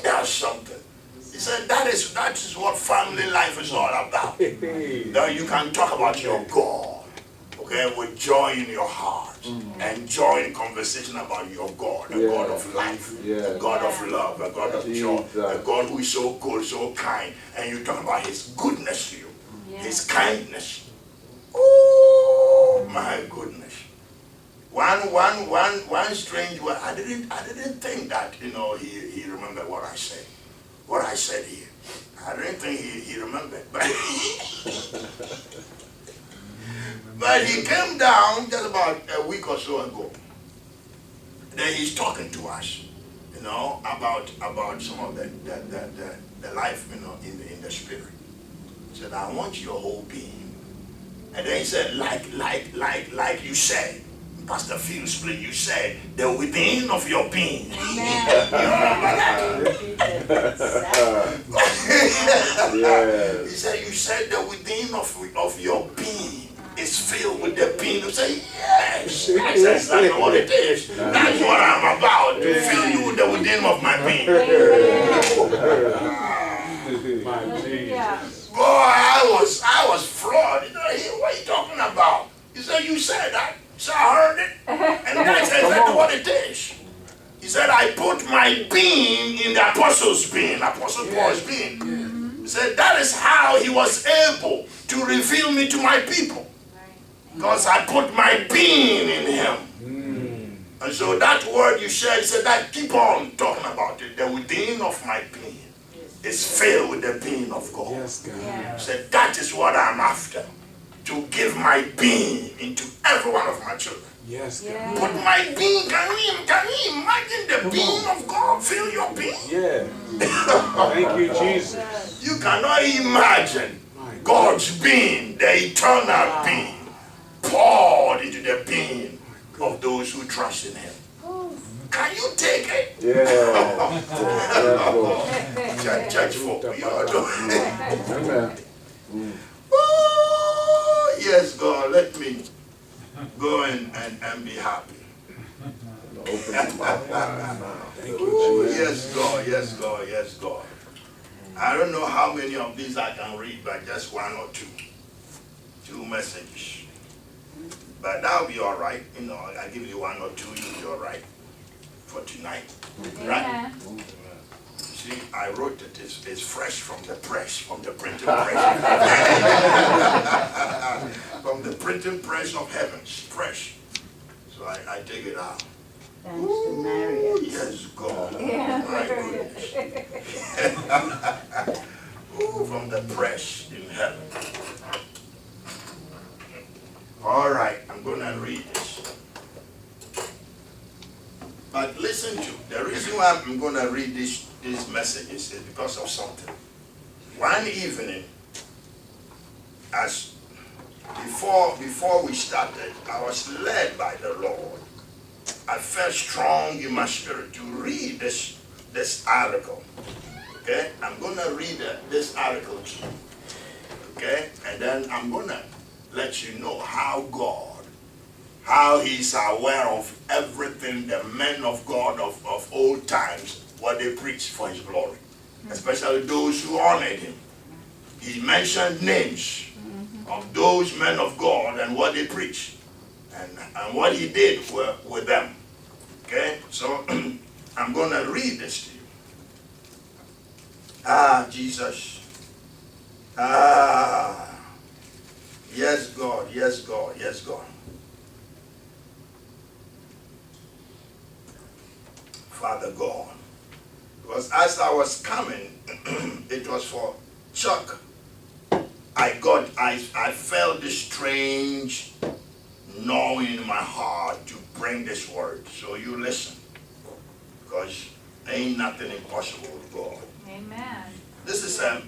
That's something. He said, that is what family life is all about. Now you can talk about your God, okay, with joy in your heart. Enjoying conversation about your God, the God of life, the God of love, the God of joy, the God who is so good, so kind. And you talk about His goodness to you, His kindness. Oh my goodness! One strange word. I didn't think that he remembered what I said. What I said here. I didn't think he remembered. But he came down just about a week or so ago. Then he's talking to us, about some of the life, in the spirit. He said, I want your whole being. And then he said, like you said, Pastor Phil Split, you said, the within of your being. Amen. You remember that? Yes. He said, you said the within of your being is filled with the being. You say, yes, that's exactly what it is. That's what I'm about, to fill you with the within of my being. Hallelujah. Boy, I was floored. What are you talking about? He said, you said that. So I heard it. And that's exactly what it is. He said, I put my being in the apostle's being, Apostle Paul's being. He said, that is how he was able to reveal me to my people. Because I put my being in him. And so that word you shared, he said, that keep on talking about it. The within of my being is filled with the being of God. Yes, God. Yeah. He said, that is what I'm after. To give my being into every one of my children. Yes, God. Yeah. Put my being, can you imagine the being of God fill your being? Yeah. Thank you, Jesus. You cannot imagine God's being, the eternal being, poured into the being of those who trust in Him. Can you take it? Yeah. Church folk, you all know. Amen. Oh, yes, God, let me go and be happy. Open your mouth wide now. Thank you, Oh, Jesus. yes, God, yes, God, yes, God. I don't know how many of these I can read, but just one or two. Two messages. But that'll be all right. You know, I give you one or two, you'll be all right for tonight. Right? Amen. See, I wrote it. It's fresh from the press, from the printing press. From the printing press of heavens. Fresh. So I take it out. Thanks to Marriott. Yes, God. Yeah. My goodness. Ooh, from the press in heaven. All right, I'm going to read this. But listen to, the reason why I'm going to read these messages is because of something. One evening, as before we started, I was led by the Lord. I felt strong in my spirit to read this article. Okay, I'm going to read this article to you. Okay, and then I'm going to let you know how he's aware of everything the men of God of old times, what they preach for his glory, especially those who honored him. He mentioned names of those men of God and what they preach and what he did with them. Okay, so I'm going to read this to you. Ah, Jesus. Ah. Yes, God, yes, God, yes, God. Father God. Because as I was coming, it was for Chuck. I felt this strange gnawing in my heart to bring this word. So you listen. Because ain't nothing impossible with God. Amen. This is a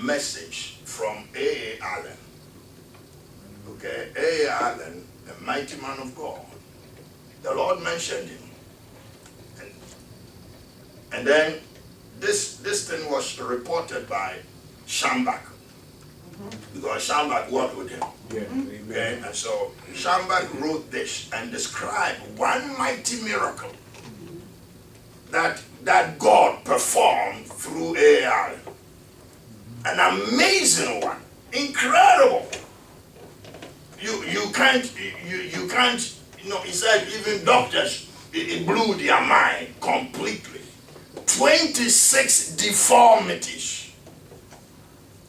message from A.A. Allen. Okay, A.A. Allen, a mighty man of God. The Lord mentioned him. And then this thing was reported by Schambach. Because Schambach worked with him. Yeah. Okay, Amen. and so Schambach wrote this and described one mighty miracle that God performed through A.A. Allen. An amazing one. Incredible. You can't, he said even doctors, it blew their mind completely. 26 deformities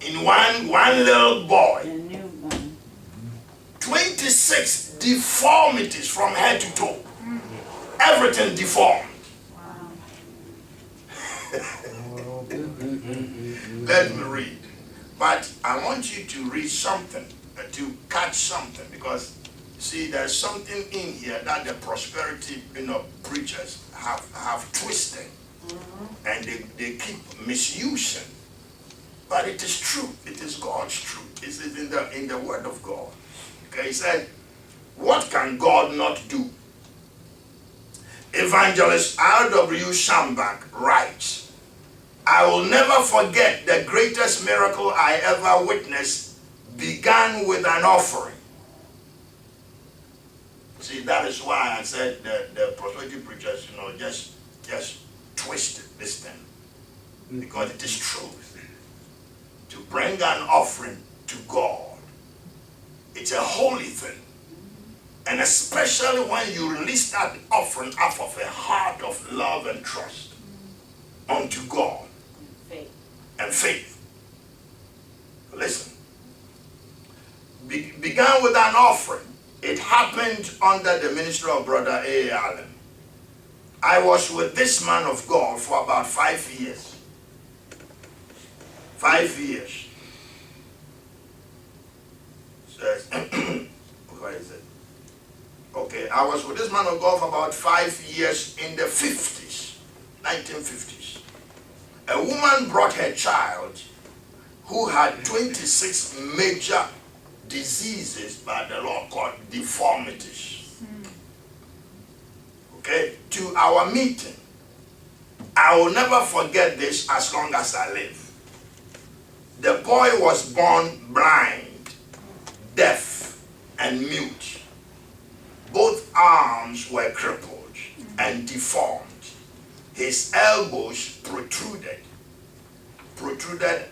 in one little boy. The newborn. 26 deformities from head to toe. Everything deformed. Wow. Let me read. But I want you to read something, to catch something, because see, there's something in here that the prosperity preachers have twisted, and they keep misusing. But it is true. It is God's truth. It is in the Word of God. Okay, he said, "What can God not do?" Evangelist R.W. Schambach writes, "I will never forget the greatest miracle I ever witnessed began with an offering." See, that is why I said the prosperity preachers, just twisted this thing. Because it is truth. To bring an offering to God, it's a holy thing. And especially when you release that offering out of a heart of love and trust unto God Faith. and faith. Listen. Began with an offering. It happened under the ministry of Brother A. Allen. I was with this man of God for about 5 years. 5 years. Says, where is it? Okay, I was with this man of God for about 5 years in the 50s, 1950s. A woman brought her child who had 26 major diseases by the Lord called deformities. okay, to our meeting. I will never forget this as long as I live. The boy was born blind, deaf, and mute. Both arms were crippled and deformed. His elbows protruded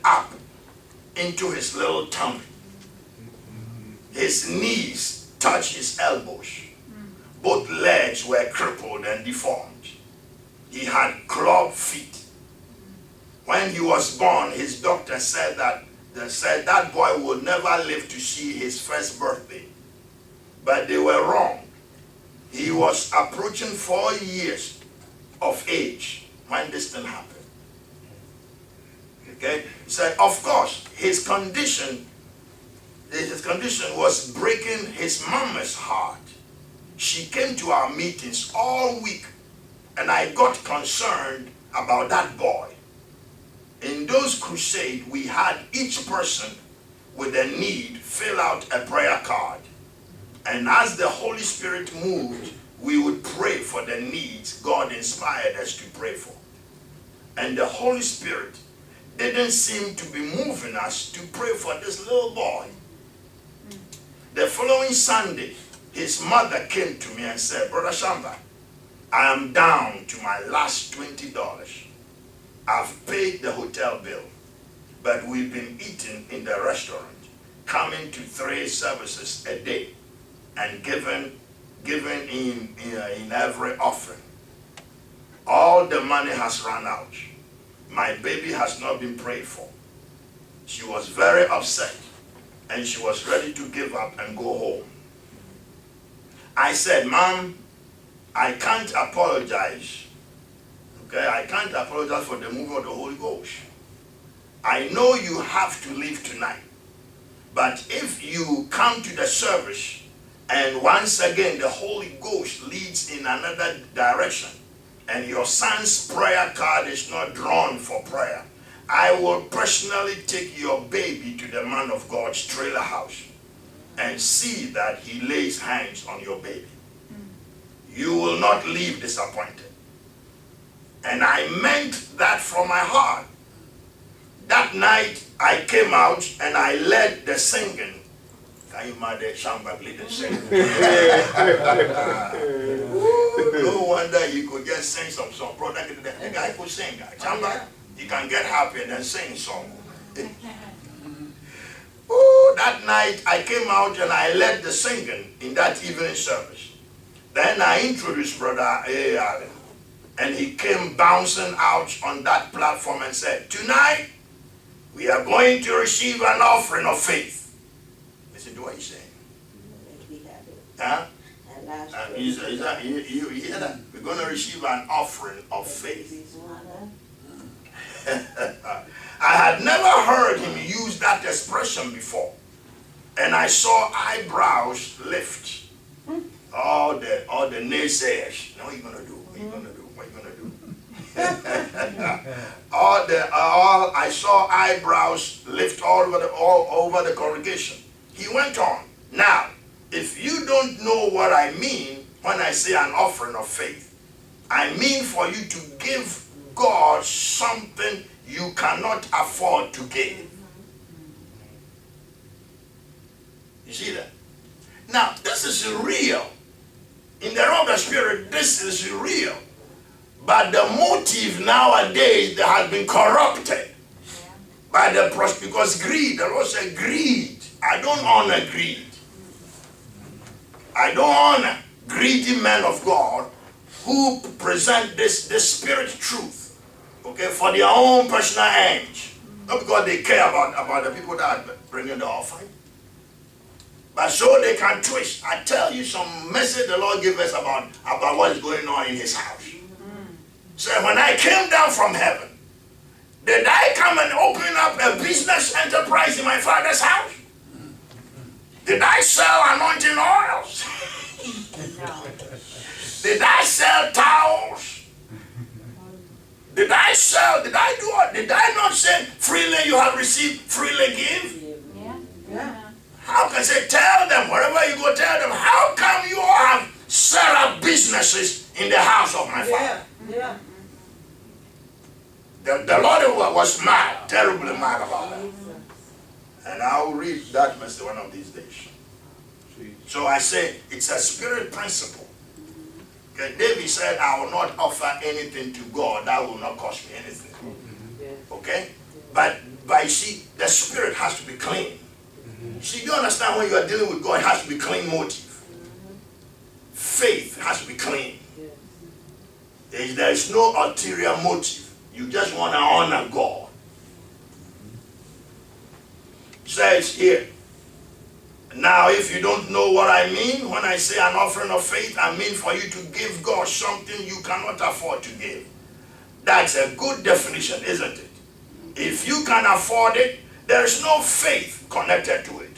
up into his little tummy. His knees touched his elbows. Both legs were crippled and deformed. He had clawed feet. When he was born, his doctor said that boy would never live to see his first birthday. But they were wrong. He was approaching 4 years of age when this thing happened. Okay? He said, of course, his condition was breaking his mama's heart. She came to our meetings all week, and I got concerned about that boy. In those crusades, we had each person with a need fill out a prayer card. And as the Holy Spirit moved, we would pray for the needs God inspired us to pray for. And the Holy Spirit didn't seem to be moving us to pray for this little boy. The following Sunday, his mother came to me and said, Brother Shamba, I am down to my last $20. I've paid the hotel bill, but we've been eating in the restaurant, coming to 3 services a day, and giving in every offering. All the money has run out. My baby has not been prayed for. She was very upset, and she was ready to give up and go home. I said, Mom, I can't apologize. Okay, I can't apologize for the move of the Holy Ghost. I know you have to leave tonight. But if you come to the service and once again the Holy Ghost leads in another direction and your son's prayer card is not drawn for prayer, I will personally take your baby to the man of God's trailer house and see that he lays hands on your baby. You will not leave disappointed. And I meant that from my heart. That night I came out and I led the singing. Can you imagine Shamba leading singing? No wonder he could just sing some song. Brother, the guy could sing. Shamba, he can get happy and then sing song. Oh, that night I came out and I led the singing in that evening service. Then I introduced Brother A. Allen. And he came bouncing out on that platform and said, tonight, we are going to receive an offering of faith. Listen to what he's saying. Huh? You hear that? We're going to receive an offering of faith. I had never heard him use that expression before. And I saw eyebrows lift. All the naysayers. Now what are you going to do? What are you going to do? What are you going to do? I saw eyebrows lift all over the congregation. He went on. Now, if you don't know what I mean when I say an offering of faith, I mean for you to give God something you cannot afford to give. You see that? Now, this is real. In the realm of the spirit, this is real. But the motive nowadays that has been corrupted by the because greed. The Lord said greed. I don't honor greed. I don't honor greedy men of God who present this spirit truth, okay, for their own personal ends. Not because they care about the people that are bringing the offering, but so they can twist. I tell you some message the Lord gave us about what is going on in his house. So when I came down from heaven, did I come and open up a business enterprise in my Father's house? Did I sell anointing oils? No. Did I sell towels? Did I not say freely you have received, freely give? Yeah. How can I say, tell them, wherever you go, tell them, how come you all have set up businesses in the house of my father. Yeah. The Lord was mad, terribly mad about that. And I'll read that message one of these days. So I say it's a spirit principle. Okay, David said, I will not offer anything to God that will not cost me anything. Okay? But you see, the spirit has to be clean. See, you understand when you are dealing with God, it has to be clean motive. Faith has to be clean. There is no ulterior motive. You just want to honor God. It says here, now if you don't know what I mean, when I say an offering of faith, I mean for you to give God something you cannot afford to give. That's a good definition, isn't it? If you can afford it, there is no faith connected to it.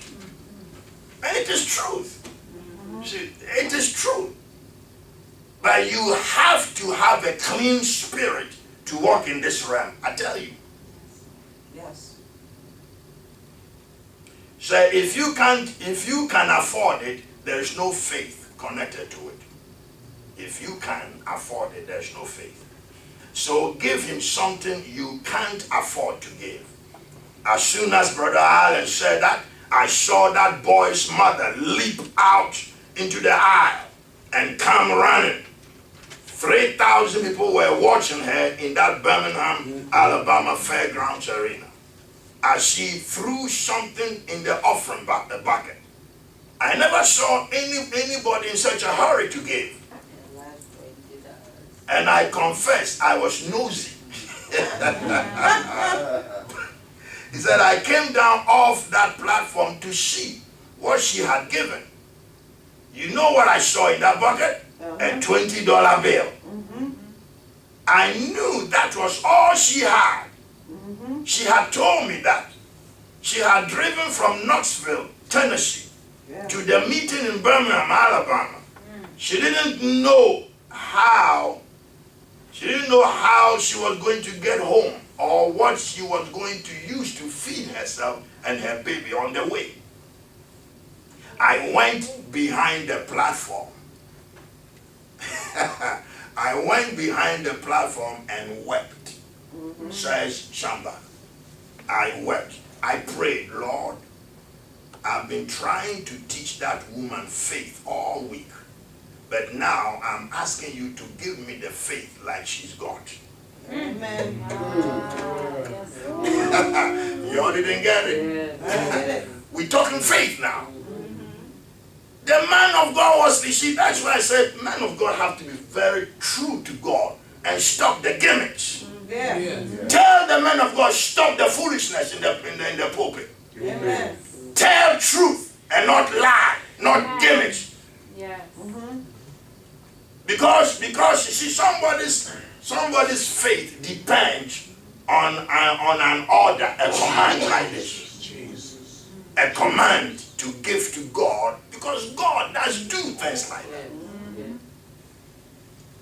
And it is truth. See, it is true. But you have to have a clean spirit to walk in this realm. I tell you. Yes. So if you can afford it, there is no faith connected to it. If you can afford it, there is no faith. So give him something you can't afford to give. As soon as Brother Allen said that, I saw that boy's mother leap out into the aisle and come running. 3,000 people were watching her in that Birmingham, Alabama Fairgrounds arena as she threw something in the offering bucket. I never saw anybody in such a hurry to give. And I confess, I was nosy. He said, I came down off that platform to see what she had given. You know what I saw in that bucket? A $20 bill. I knew that was all she had. She had told me that. She had driven from Knoxville, Tennessee, to the meeting in Birmingham, Alabama. She didn't know how she was going to get home or what she was going to use to feed herself and her baby on the way. I went behind the platform. I went behind the platform and wept, says Shamba. I wept. I prayed, Lord, I've been trying to teach that woman faith all week. But now I'm asking you to give me the faith like she's got. Amen. You all didn't get it? We're talking faith now. The man of God was the sheep. That's why I said men of God have to be very true to God and stop the gimmicks. Tell the men of God, stop the foolishness in the pulpit. Amen. Tell truth and not lie, not gimmicks. Yes. Because you see, somebody's faith depends on an order, a command like this. A command to give to God, because God does do things like that.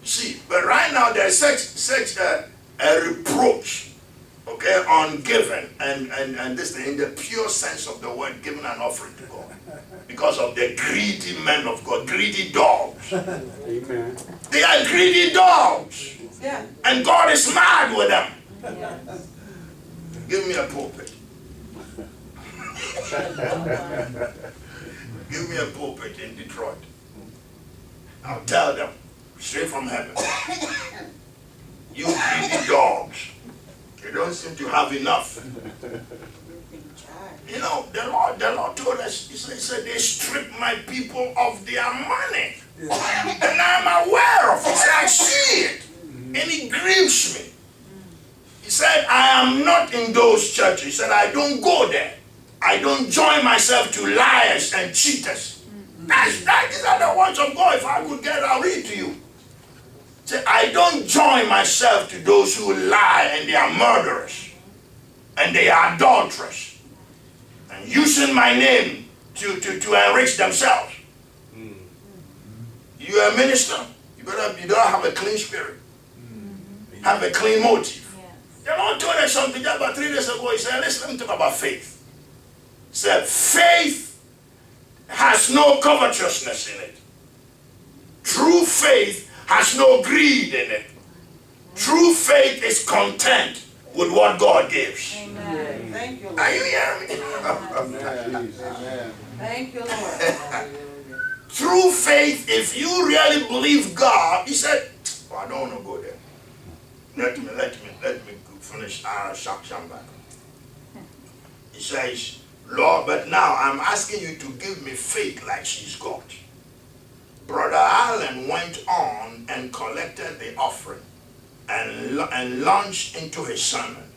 See, but right now there's such a reproach, okay, on giving and this thing in the pure sense of the word, giving an offering to God. Because of the greedy men of God, greedy dogs. Amen. They are greedy dogs. Yeah. And God is mad with them. Give me a pulpit. Give me a pulpit in Detroit. I'll tell them straight from heaven. You greedy dogs. You don't seem to have enough. You know, the Lord told us, he said they stripped my people of their money. And I'm aware of it. He said, I see it. And it grieves me. He said, I am not in those churches. He said, I don't go there. I don't join myself to liars and cheaters. These are the words of God. If I could get it, I'll read to you. Say, I don't join myself to those who lie and they are murderers and they are adulterers and using my name to enrich themselves. You are a minister. You don't have a clean spirit. Have a clean motive. The Lord told us something just about 3 days ago. He said, let me talk about faith. He said, faith has no covetousness in it. True faith has no greed in it. True faith is content with what God gives. Amen. Thank you, Lord. Are you hearing me? Amen. Thank you, Lord. True faith, if you really believe God, he said, oh, I don't want to go there. Let me finish Shamba. He says, Lord, but now I'm asking you to give me faith like she's got. Brother Allen went on and collected the offering and launched into his sermon.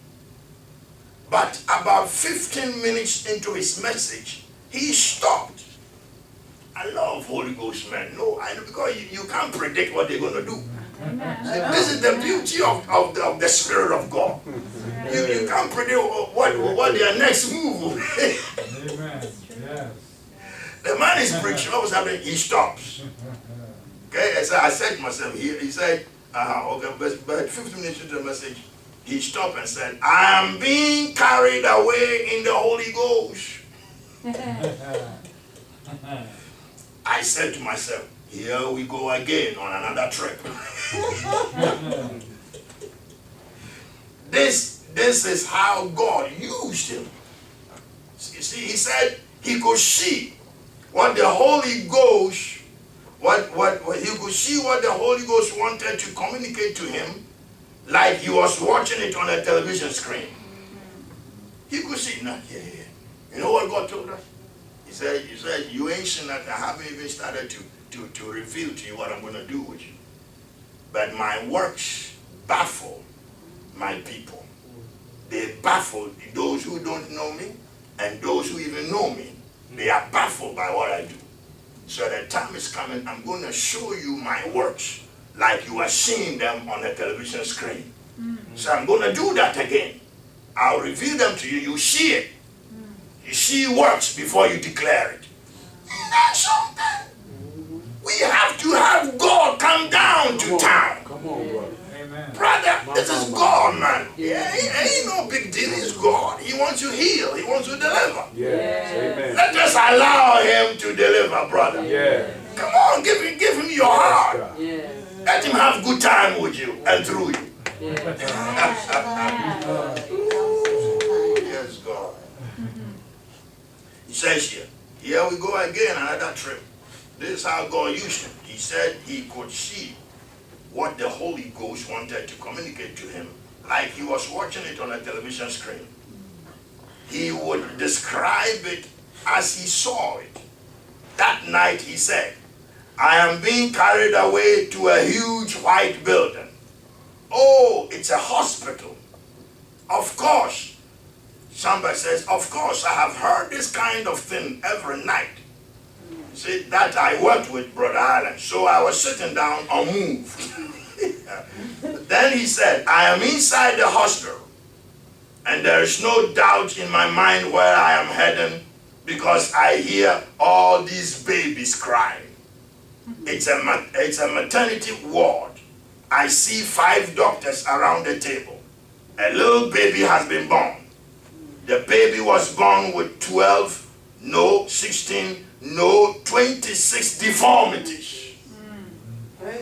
But about 15 minutes into his message, he stopped. I love Holy Ghost men. No, I know, because you can't predict what they're going to do. Amen. This is the beauty of the Spirit of God. You can't predict what their next move will be. Amen. Yes. The man is preaching. What was happening? He stops. Okay, so I said to myself, he said, okay, but 15 minutes into the message, he stopped and said, I am being carried away in the Holy Ghost. I said to myself, here we go again on another trip. This is how God used him. You see, he said he could see what the Holy Ghost, he could see what the Holy Ghost wanted to communicate to him, like he was watching it on a television screen. He could see, no, yeah. You know what God told us? He said, you ain't seen that. I haven't even started to reveal to you what I'm going to do with you. But my works baffle my people. They baffle those who don't know me and those who even know me. They are baffled by what I do. So the time is coming, I'm going to show you my works like you are seeing them on a television screen. So I'm going to do that again. I'll reveal them to you. You see it. You see works before you declare it. That's something. We have to have God come down to town. Come on, brother. Amen. Brother, this is God, man. Yeah, ain't no big deal. It's God. He wants to heal. He wants to deliver. Yes. Amen. Let us allow him to deliver, brother. Yeah. Come on, give him your heart. God. Let him have good time with you and through you. Yes, God. He says here we go again, another trip. This is how God used him. He said he could see what the Holy Ghost wanted to communicate to him, like he was watching it on a television screen. He would describe it as he saw it. That night he said, I am being carried away to a huge white building. Oh, it's a hospital. Of course. Somebody says, of course, I have heard this kind of thing every night. See, that I worked with Brother Allen, so I was sitting down unmoved. Then he said, I am inside the hospital, and there is no doubt in my mind where I am heading because I hear all these babies crying. It's a maternity ward. I see 5 doctors around the table. A little baby has been born. The baby was born with 12, no, 16, no, 26 deformities.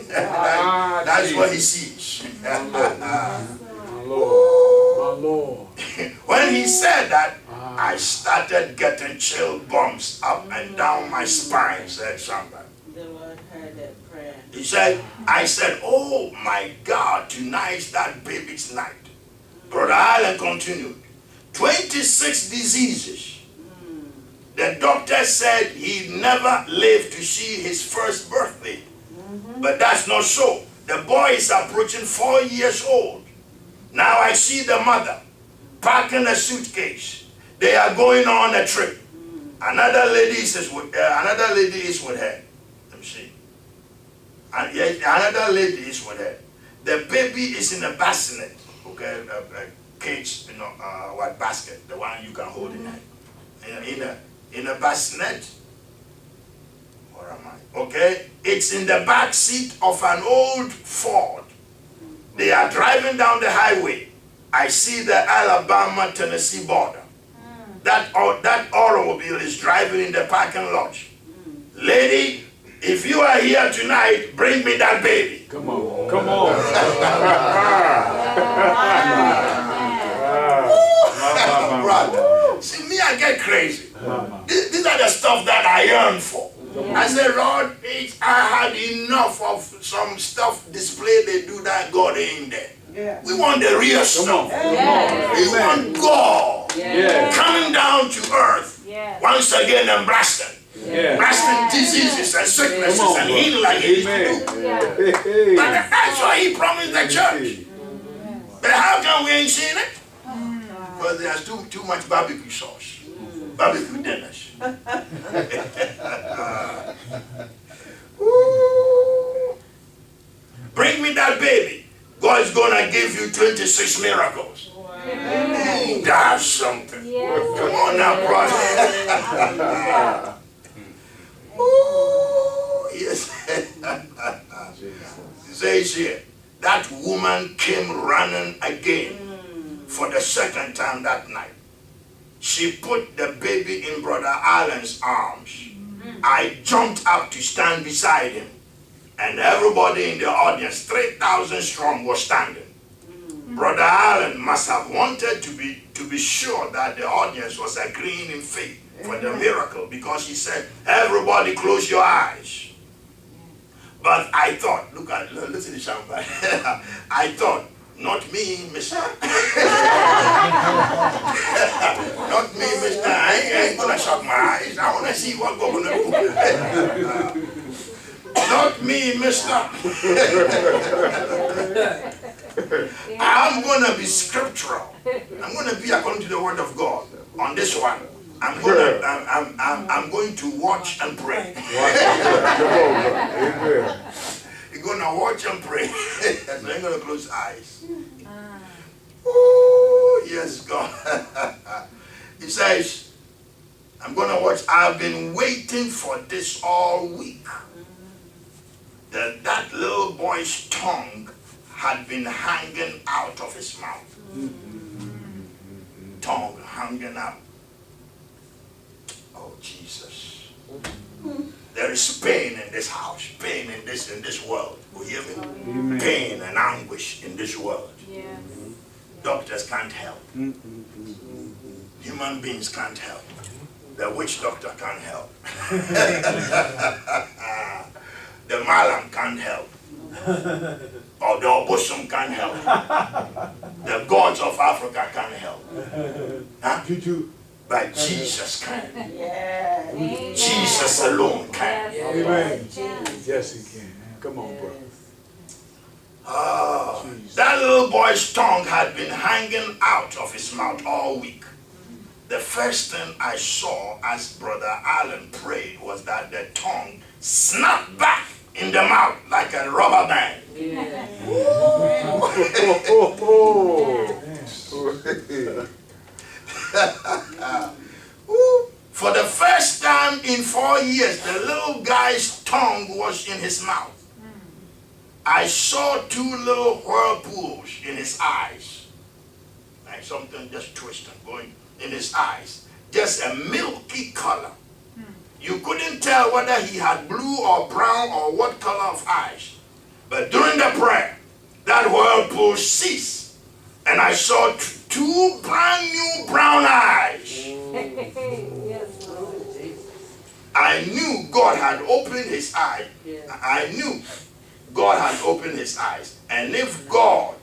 That's what he sees. My Lord. My Lord. When he said that, I started getting chill bumps up and down my spine, said somebody. The Lord heard that prayer. He said, I said, oh my God, tonight's that baby's night. Brother Allen continued, 26 diseases. The doctor said he never lived to see his first birthday. But that's not so. The boy is approaching 4 years old. Now I see the mother packing a suitcase. They are going on a trip. Another lady is with her. Let me see. And yes, another lady is with her. The baby is in a bassinet. Okay, a cage, what basket, the one you can hold in hand. In a bassinet. Where am I? Okay, it's in the back seat of an old Ford. They are driving down the highway. I see the Alabama-Tennessee border. That automobile is driving in the parking lot. Lady, if you are here tonight, bring me that baby. Come on. Come on. Brother, see me, I get crazy. These are the stuff that I yearn for. I said, Lord, I had enough of some stuff display they do that God ain't there. Yeah. We want the real stuff. Yes. We want God coming down to earth once again and blasting. Blasting diseases and sicknesses and healing like he used to do. But that's why he promised the church. But how come we ain't seen it? Because there's too much barbecue sauce. Barbecue dinners. Bring me that baby. God's gonna give you 26 miracles. That's something. Come on now, brother. Ooh, yes. It says here, that woman came running again for the second time that night. She put the baby in Brother Allen's arms. I jumped up to stand beside him. And everybody in the audience, 3,000 strong, was standing. Brother Allen must have wanted to be sure that the audience was agreeing in faith for the miracle, because he said, everybody close your eyes. But I thought, listen to champagne. I thought, not me, mister. Not me, mister. I ain't gonna shut my eyes. I wanna see what God gonna do. Not me, mister. I'm going to be scriptural. I'm going to be according to the word of God on this one. I'm going to watch and pray. You're going to watch and pray. So I'm going to close eyes. Oh, yes, God. He says, I'm going to watch. I've been waiting for this all week. That little boy's tongue had been hanging out of his mouth. Tongue hanging out. Oh, Jesus. There is pain in this house, pain in this world. You hear me? Amen. Pain and anguish in this world. Yes. Doctors can't help. Human beings can't help. The witch doctor can't help. The Malam can't help. Or the Obosom can't help. The gods of Africa can't help. Huh? But Jesus can. Yeah. Jesus alone can. Amen. Yes, he can. Come on, bro. Oh, that little boy's tongue had been hanging out of his mouth all week. The first thing I saw as Brother Allen prayed was that the tongue snapped back in the mouth like a rubber band. For the first time in 4 years, the little guy's tongue was in his mouth. I saw 2 little whirlpools in his eyes. Like something just twisting, going in his eyes. Just a milky color. You couldn't tell whether he had blue or brown or what color of eyes. But during the prayer, that whirlpool ceased. And I saw 2 brand new brown eyes. Yes, Lord. I knew God had opened his eyes. I knew God had opened his eyes. And if God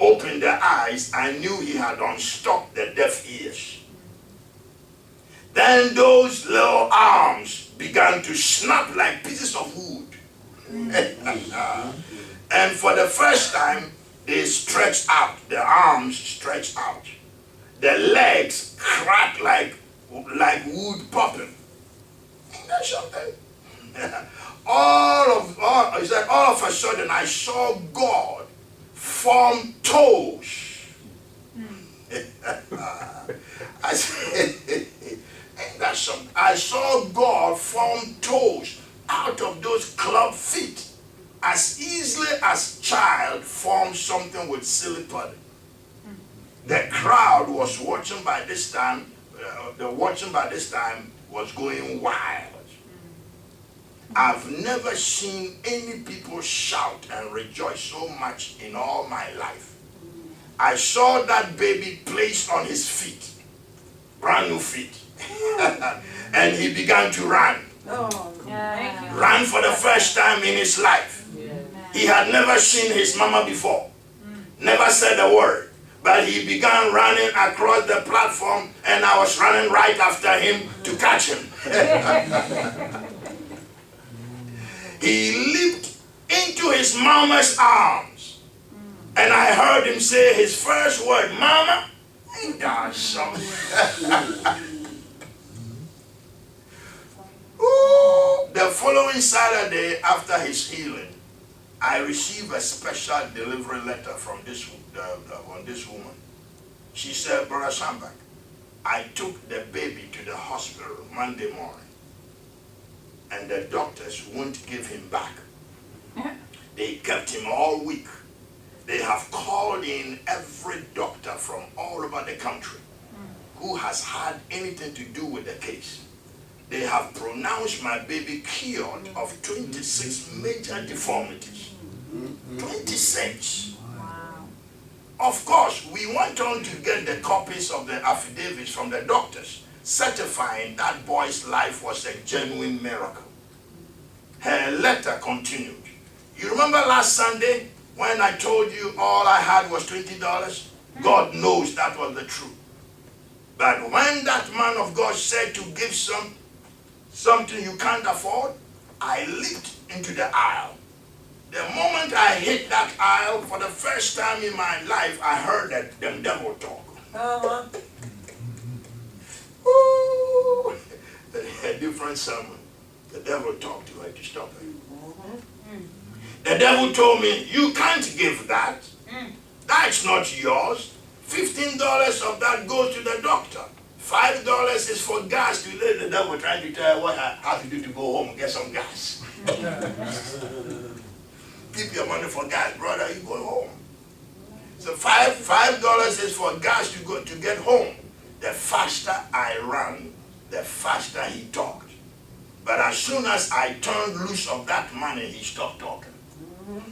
opened the eyes, I knew he had unstopped the deaf ears. Then those little arms began to snap like pieces of wood. And for the first time, they stretched out. The arms stretched out. The legs cracked like wood popping. Isn't that something? all of a sudden, I saw God form toes. I said, that's something. I saw God form toes out of those club feet as easily as child forms something with silly pudding. The crowd was watching by this time. The watching by this time was going wild. I've never seen any people shout and rejoice so much in all my life. I saw that baby placed on his feet, brand new feet, and he began to run. Oh, thank you. Ran for the first time in his life. He had never seen his mama before, never said a word, but he began running across the platform, and I was running right after him to catch him. He leaped into his mama's arms, and I heard him say his first word, "Mama, ain't that something?" Ooh, the following Saturday after his healing, I received a special delivery letter from this woman. She said, "Brother Shambak, I took the baby to the hospital Monday morning, and the doctors won't give him back. They kept him all week. They have called in every doctor from all over the country who has had anything to do with the case. They have pronounced my baby cured of 26 major deformities." 26. Of course, we went on to get the copies of the affidavits from the doctors, certifying that boy's life was a genuine miracle. Her letter continued. "You remember last Sunday when I told you all I had was $20? God knows that was the truth. But when that man of God said to give something you can't afford, I leaped into the aisle. The moment I hit that aisle, for the first time in my life, I heard the devil talk. Ooh, a different sermon. The devil talked to her to stop her. The devil told me, "You can't give that. That's not yours. $15 of that goes to the doctor. $5 is for gas." The devil trying to tell her what I have to do to go home and get some gas. Keep your money for gas, brother, you go home. So $5 is for gas to get home. The faster I ran, the faster he talked. But as soon as I turned loose of that money, he stopped talking.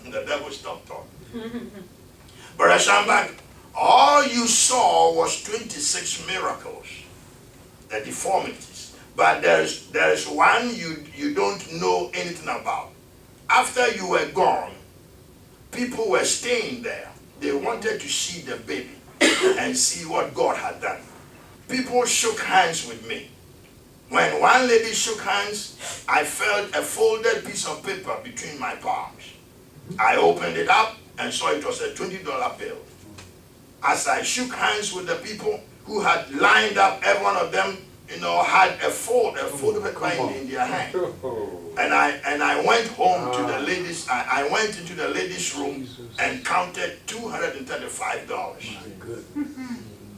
The devil stopped talking. Brother Shambak, all you saw was 26 miracles, the deformities. But there is one you don't know anything about. After you were gone, people were staying there. They wanted to see the baby and see what God had done. People shook hands with me. When one lady shook hands, I felt a folded piece of paper between my palms. I opened it up and saw it was a $20 bill. As I shook hands with the people who had lined up, every one of them, had a fold paper in their hand. And I went home to the ladies. I went into the ladies' room and counted $235.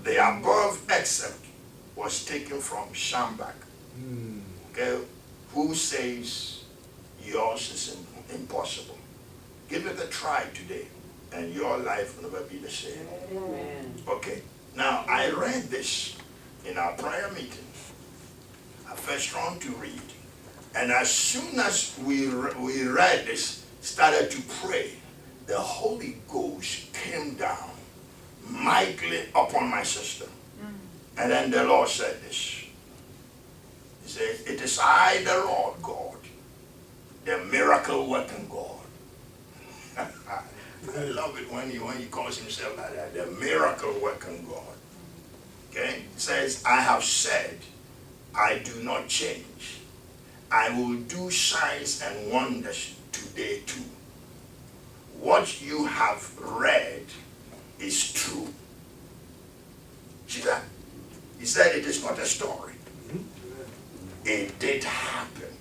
The above excerpt was taken from Shambak, okay, who says yours is impossible. Give it a try today, and your life will never be the same. Okay, now I read this in our prayer meeting. I felt strong to read. And as soon as we read this, started to pray, the Holy Ghost came down mightily upon my system. And then the Lord said this. He said, "It is I, the Lord God, the miracle working God." I love it when he calls himself like that, the miracle working God. Okay? It says, "I have said, I do not change. I will do signs and wonders today too. What you have read is true." See that? He said it is not a story. It did happen.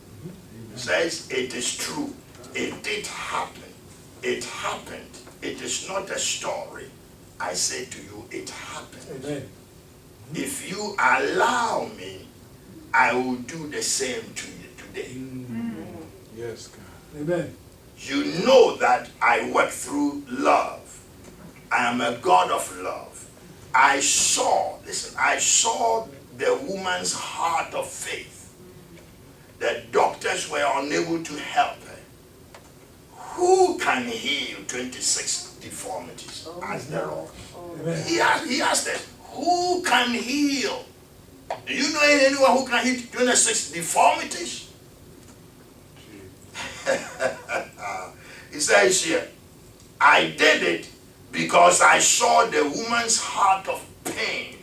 He says it is true. It did happen. It happened. It is not a story. I say to you, it happened. Amen. If you allow me, I will do the same to you today. Yes, God. Amen. You know that I work through love. I am a God of love. I saw the woman's heart of faith. the doctors were unable to help her. Who can heal 26 deformities? Asked the Lord. He asked us, who can heal? Do you know anyone who can heal 26 deformities? He says here, I did it because I saw the woman's heart of pain,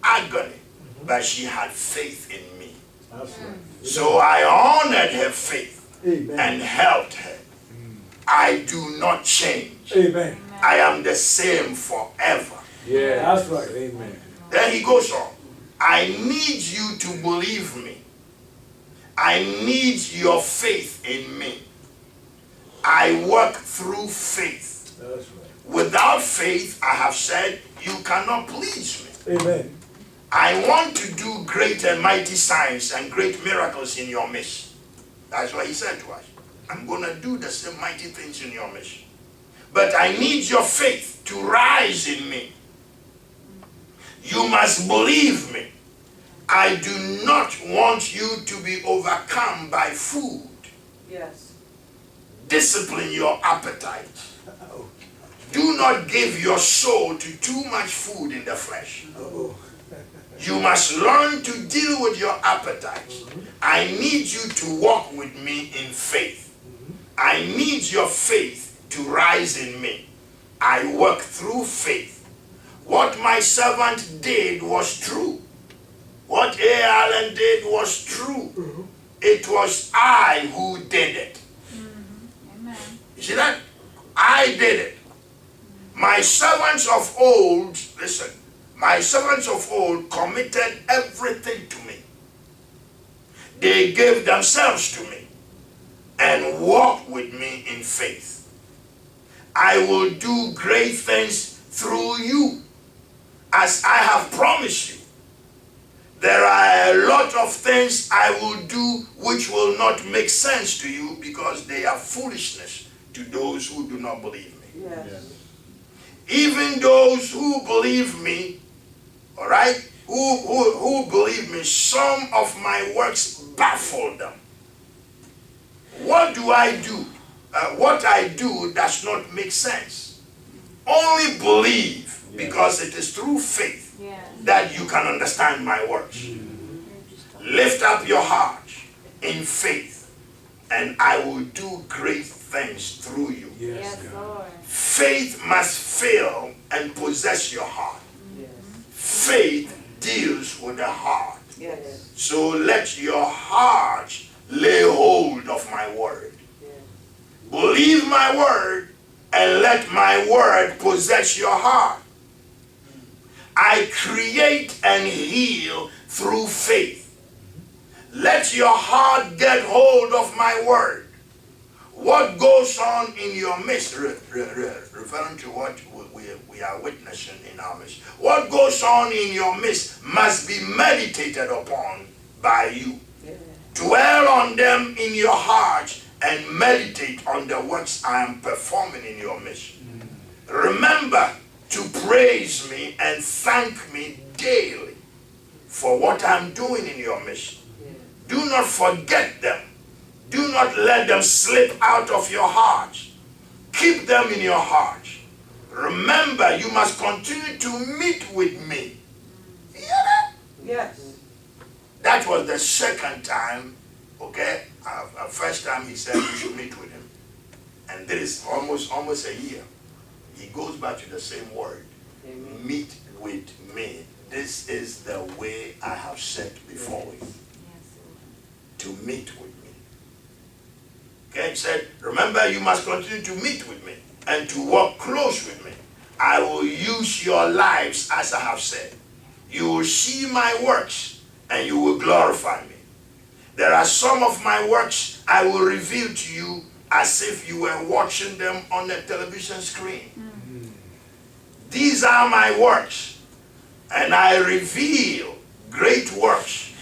agony, but she had faith in me. That's right. So I honored her faith Amen. and helped her. I do not change. Amen. I am the same forever. Yeah, that's right. Amen. Then he goes on. I need you to believe me. I need your faith in me. I work through faith. That's right. Without faith, I have said, you cannot please me. Amen. I want to do great and mighty signs and great miracles in your midst. That's what he said to us. I'm going to do the same mighty things in your midst. But I need your faith to rise in me. You must believe me. I do not want you to be overcome by food. Yes. Discipline your appetite. Do not give your soul to too much food in the flesh. You must learn to deal with your appetites. I need you to walk with me in faith. I need your faith to rise in me. I work through faith. What my servant did was true. What A. Allen did was true. It was I who did it. Amen. You see that? I did it. My servants of old, listen, my servants of old committed everything to me. They gave themselves to me and walked with me in faith. I will do great things through you, as I have promised you. There are a lot of things I will do which will not make sense to you because they are foolishness to those who do not believe me. Yes. Even those who believe me, all right, who believe me, some of my works baffle them. What do I do? What I do does not make sense. Only believe, because it is through faith that you can understand my works. Lift up your heart in faith, and I will do great things through you. Yes, Lord. Faith must fill and possess your heart. Yes. Faith deals with the heart. Yes. So let your heart lay hold of my word. Believe my word and let my word possess your heart. I create and heal through faith. Let your heart get hold of my word. What goes on in your midst, referring to what we are witnessing in our midst, what goes on in your midst must be meditated upon by you. Dwell on them in your heart and meditate on the works I am performing in your midst. Remember to praise me and thank me daily for what I'm doing in your midst. Do not forget them. Do not let them slip out of your heart. Keep them in your heart. Remember, you must continue to meet with me. You hear that? Yes. That was the second time, okay? First time he said you should meet with him. And this is almost a year. He goes back to the same word. Amen. Meet with me. This is the way I have set before you. To meet with me. Okay, he said, remember you must continue to meet with me and to walk close with me. I will use your lives as I have said. You will see my works and you will glorify me. There are some of my works I will reveal to you as if you were watching them on a television screen. These are my works, and I reveal great works,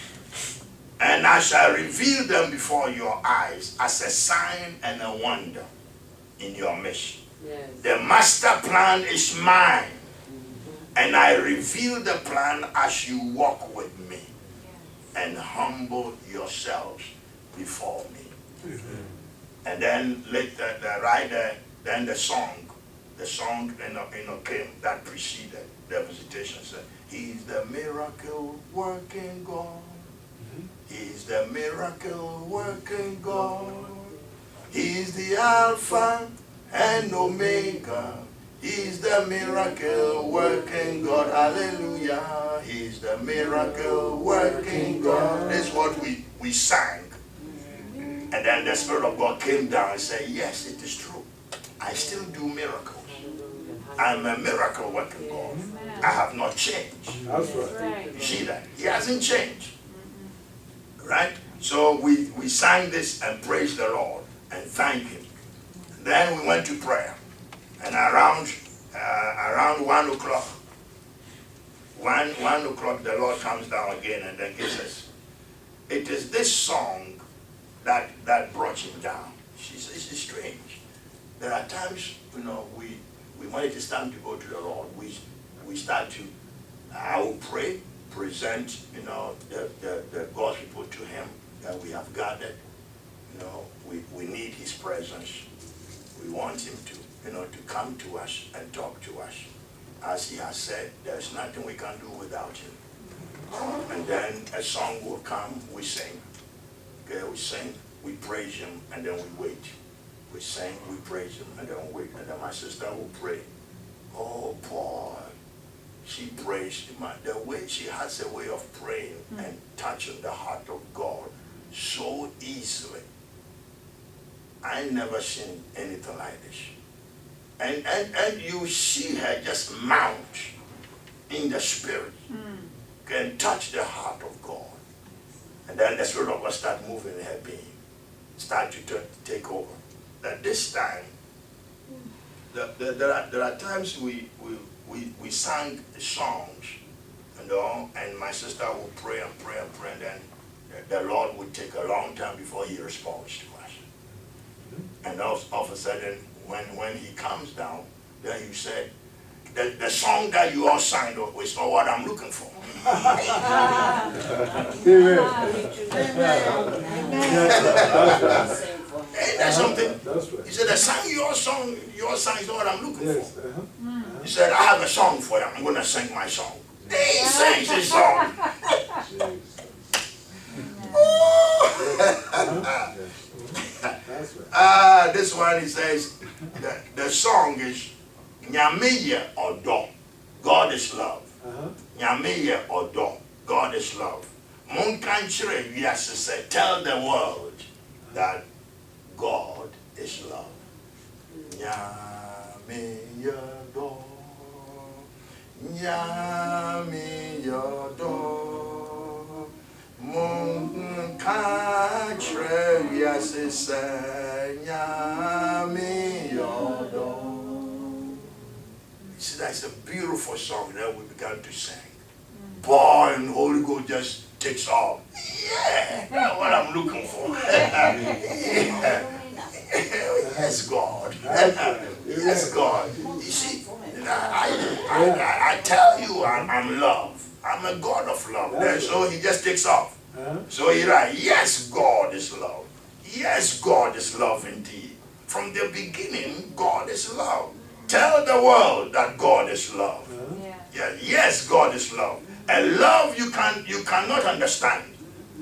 and I shall reveal them before your eyes as a sign and a wonder in your midst. Yes. The master plan is mine, and I reveal the plan as you walk with me and humble yourselves before me. And then later, right there, then the song came that preceded the visitation. Said, He's the miracle working God. He's the miracle working God. He's the Alpha and Omega. He's the miracle working God. Hallelujah. He's the miracle working God. This is what we sang. And then the Spirit of God came down and said, yes, it is true. I still do miracles. I'm a miracle working God. I have not changed. That's right. You see that? He hasn't changed. Right? So we sang this and praised the Lord and thanked Him. Then we went to prayer. And around 1 o'clock, 1 o'clock, the Lord comes down again and then gives us. It is this song that brought him down. She says, it's strange. There are times, when it is time to go to the Lord, we start to, I will pray, present, the God's people to Him that we have gathered. We need His presence. We want Him to come to us and talk to us. As He has said, there's nothing we can do without Him. And then a song will come, we sing. Okay, we sing, we praise Him, and then we wait. We sing, we praise Him, and then we wait. And then my sister will pray. Oh, boy. She prays Him. The way she has a way of praying and touching the heart of God so easily. I never seen anything like this. And you see her just mount in the Spirit. Can touch the heart of God. And then the Spirit of God start moving in her being. Start to take over. That this time, there are times we sang songs, and my sister will pray and pray and pray, and then the Lord would take a long time before He responds to us. And all of a sudden, when He comes down, then you said, the song that you all sang was not what I'm looking for. Ain't that something? He said, the song your song is not what I'm looking for. He said, I have a song for you. I'm going to sing my song. He sings his song. This one, he says, the song is Nyamiye Odo. God is love. Nyamiye Odo. God is love. Munkanchire Yase said, tell the world that God is love. Nyamiye Odo. Nyamiye Odo. Munkanchire Yase said, Nyamiye Odo. See, that's a beautiful song that we began to sing. Boy, and the Holy Ghost just takes off. Yeah, that's what I'm looking for. Yeah. Yes, God. Yes, God. You see, I tell you, I'm love. I'm a God of love. And so He just takes off. So He writes, yes, God is love. Yes, God is love indeed. From the beginning, God is love. Tell the world that God is love. Yeah, yes, God is love. A love you cannot understand.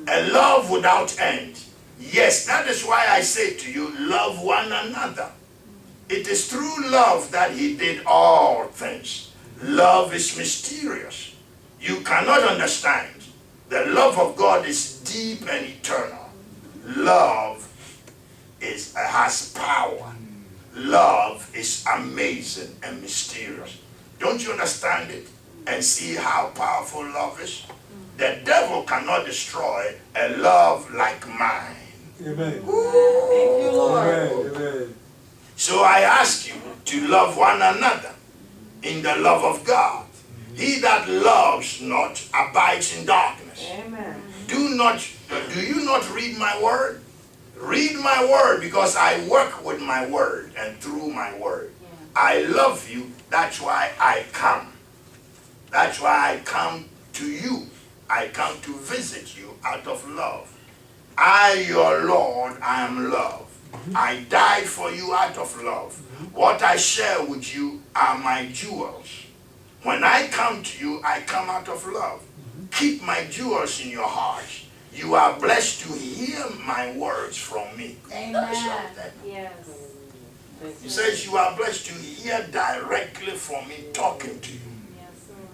A love without end. Yes, that is why I say to you, love one another. It is through love that He did all things. Love is mysterious. You cannot understand. The love of God is deep and eternal. Love has power. Love is amazing and mysterious. Don't you understand it and see how powerful love is? The devil cannot destroy a love like mine. Amen. Thank you, Lord. Amen. So I ask you to love one another in the love of God. He that loves not abides in darkness. Amen. Do you not read my word? Read my word, because I work with my word and through my word. I love you. That's why I come. That's why I come to you. I come to visit you out of love. I, your Lord, I am love. I died for you out of love. What I share with you are my jewels. When I come to you, I come out of love. Keep my jewels in your hearts. You are blessed to hear my words from me. Amen. Yes. He says you are blessed to hear directly from me talking to you. Yes, Lord.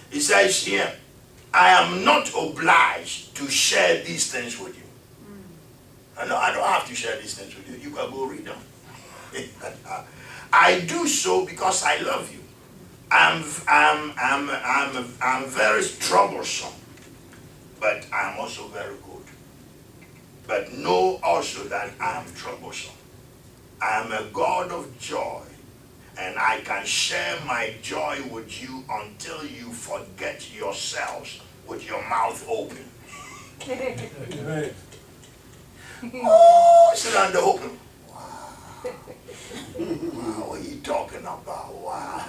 He says here, I am not obliged to share these things with you. I don't have to share these things with you. You can go read them. I do so because I love you. I'm very troublesome, but I'm also very good. But know also that I am troublesome. I am a God of joy, and I can share my joy with you until you forget yourselves with your mouth open. Amen. Oh, sit down the open. Wow. Wow, what are you talking about? Wow.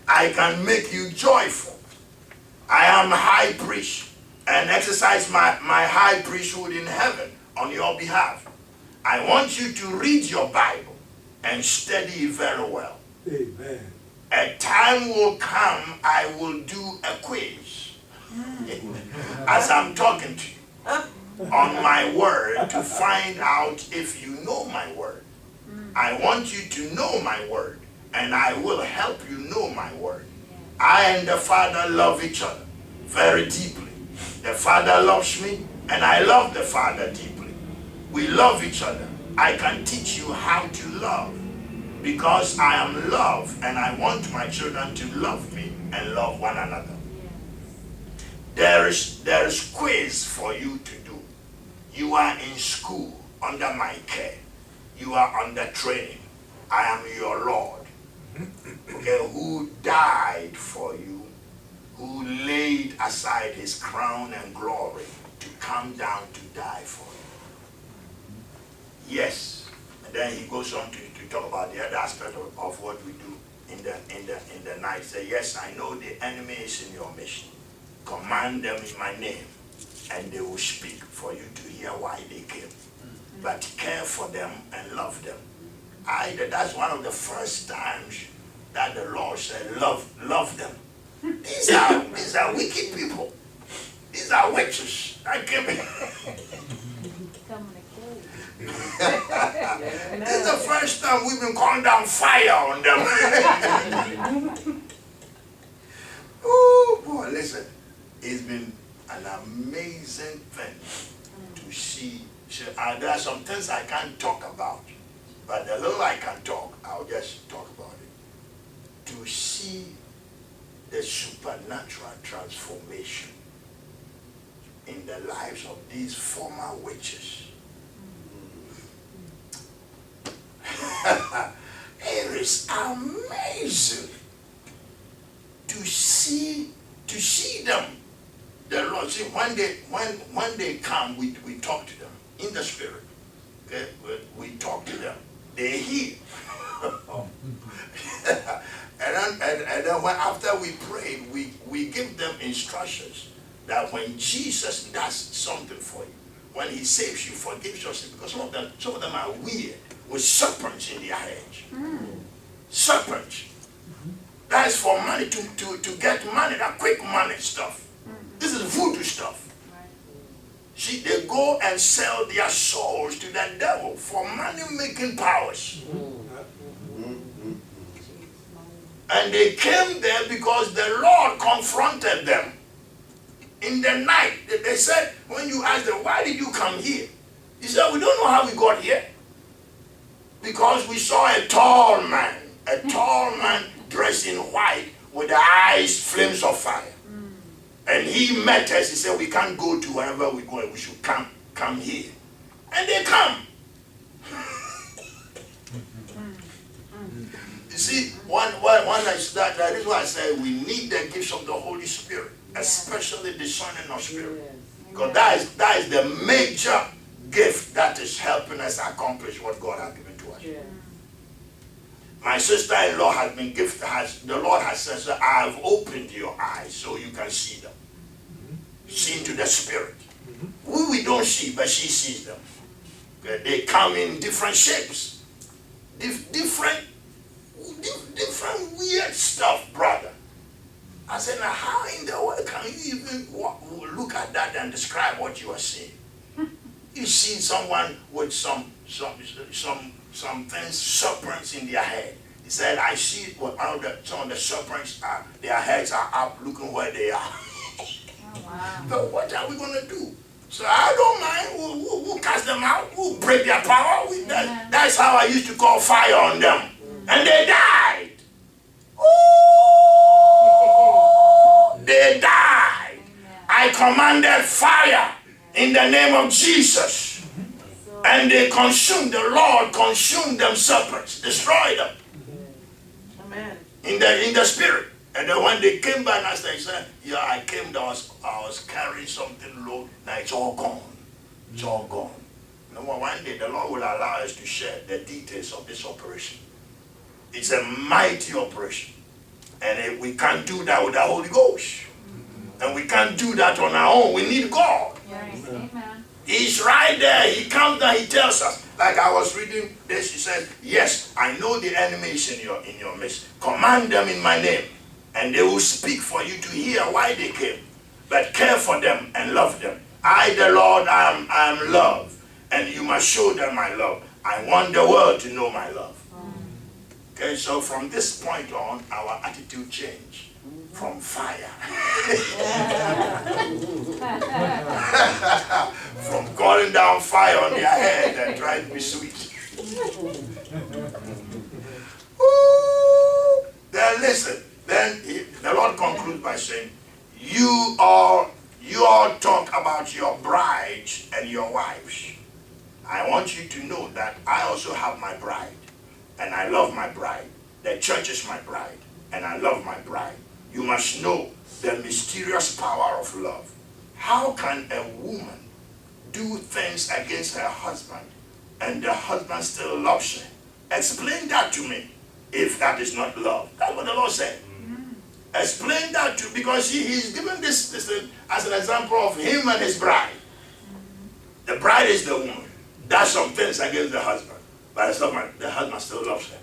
I can make you joyful. I am high priest and exercise my high priesthood in heaven on your behalf. I want you to read your Bible and study it very well. Amen. A time will come, I will do a quiz as I'm talking to you on my word to find out if you know my word. I want you to know my word, and I will help you know my word. I and the Father love each other very deeply. The Father loves me, and I love the Father deeply. We love each other. I can teach you how to love because I am love, and I want my children to love me and love one another. There is quiz for you to do. You are in school under my care. You are under training. I am your Lord, okay, who died for you, who laid aside his crown and glory to come down to die for you. Yes. And then he goes on to talk about the other aspect of what we do in the night. Say, yes, I know the enemy is in your mission. Command them in my name, and they will speak for you to hear why they came. But care for them and love them. That's one of the first times that the Lord said, love them. These are wicked people. These are witches. I came in. This is the first time we've been calling down fire on them. Oh boy, listen. It's been an amazing thing to see. There are some things I can't talk about, but the little I can talk, I'll just talk about it. To see the supernatural transformation in the lives of these former witches. It is amazing to see them. The Lord, see, when they come, we talk to them in the spirit. Okay? We talk to them. They hear. and then after we pray, we give them instructions that when Jesus does something for you, when he saves you, forgives your sin, because some of them are weird with serpents in their heads. Serpents. That is for money, to get money, that quick money stuff. This is voodoo stuff. See, they go and sell their souls to the devil for money-making powers. And they came there because the Lord confronted them. In the night, they said, when you asked them, why did you come here? He said, we don't know how we got here. Because we saw a tall man dressed in white with the eyes flames of fire. And he met us. He said, we can't go to wherever we go. We should come here. And they come. You see, when I start, that is why I say we need the gifts of the Holy Spirit, especially discerning of spirit. Because that is the major gift that is helping us accomplish what God has given to us. My sister-in-law has been gifted, the Lord has said, so I have opened your eyes so you can see them. See into the spirit. We don't see, but she sees them. Okay? They come in different shapes. Different weird stuff, brother. I said, now how in the world can you even look at that and describe what you are seeing? You see someone with some things, serpents in their head. He said, I see some of the serpents are, their heads are up looking where they are. Oh, wow. But what are we going to do? So I don't mind. We'll cast them out. We'll break their power. That's how I used to call fire on them. And they died. Oh, they died. I commanded fire in the name of Jesus. And they consumed, the Lord consumed them serpents, destroyed them. Amen. In the spirit. And then when they came back, as they said, yeah, I came, I was carrying something low. Now it's all gone. It's all gone. You know, one day the Lord will allow us to share the details of this operation. It's a mighty operation. And we can't do that with the Holy Ghost. And we can't do that on our own. We need God. Yes, amen. He's right there. He comes down, he tells us. Like I was reading this, he said, yes, I know the enemy is in your midst. Command them in my name, and they will speak for you to hear why they came. But care for them and love them. I, the Lord, I am love, and you must show them my love. I want the world to know my love. Okay, so from this point on, our attitude changed. From fire. From calling down fire on their head and trying to be sweet. Ooh. Then listen. Then the Lord concludes by saying, you all talk about your brides and your wives. I want you to know that I also have my bride. And I love my bride. The church is my bride. And I love my bride. You must know the mysterious power of love. How can a woman do things against her husband and the husband still loves her? Explain that to me, if that is not love. That's what the Lord said. Explain that to, because he's given this as an example of him and his bride. The bride is the woman. Does some things against the husband, but the husband still loves her.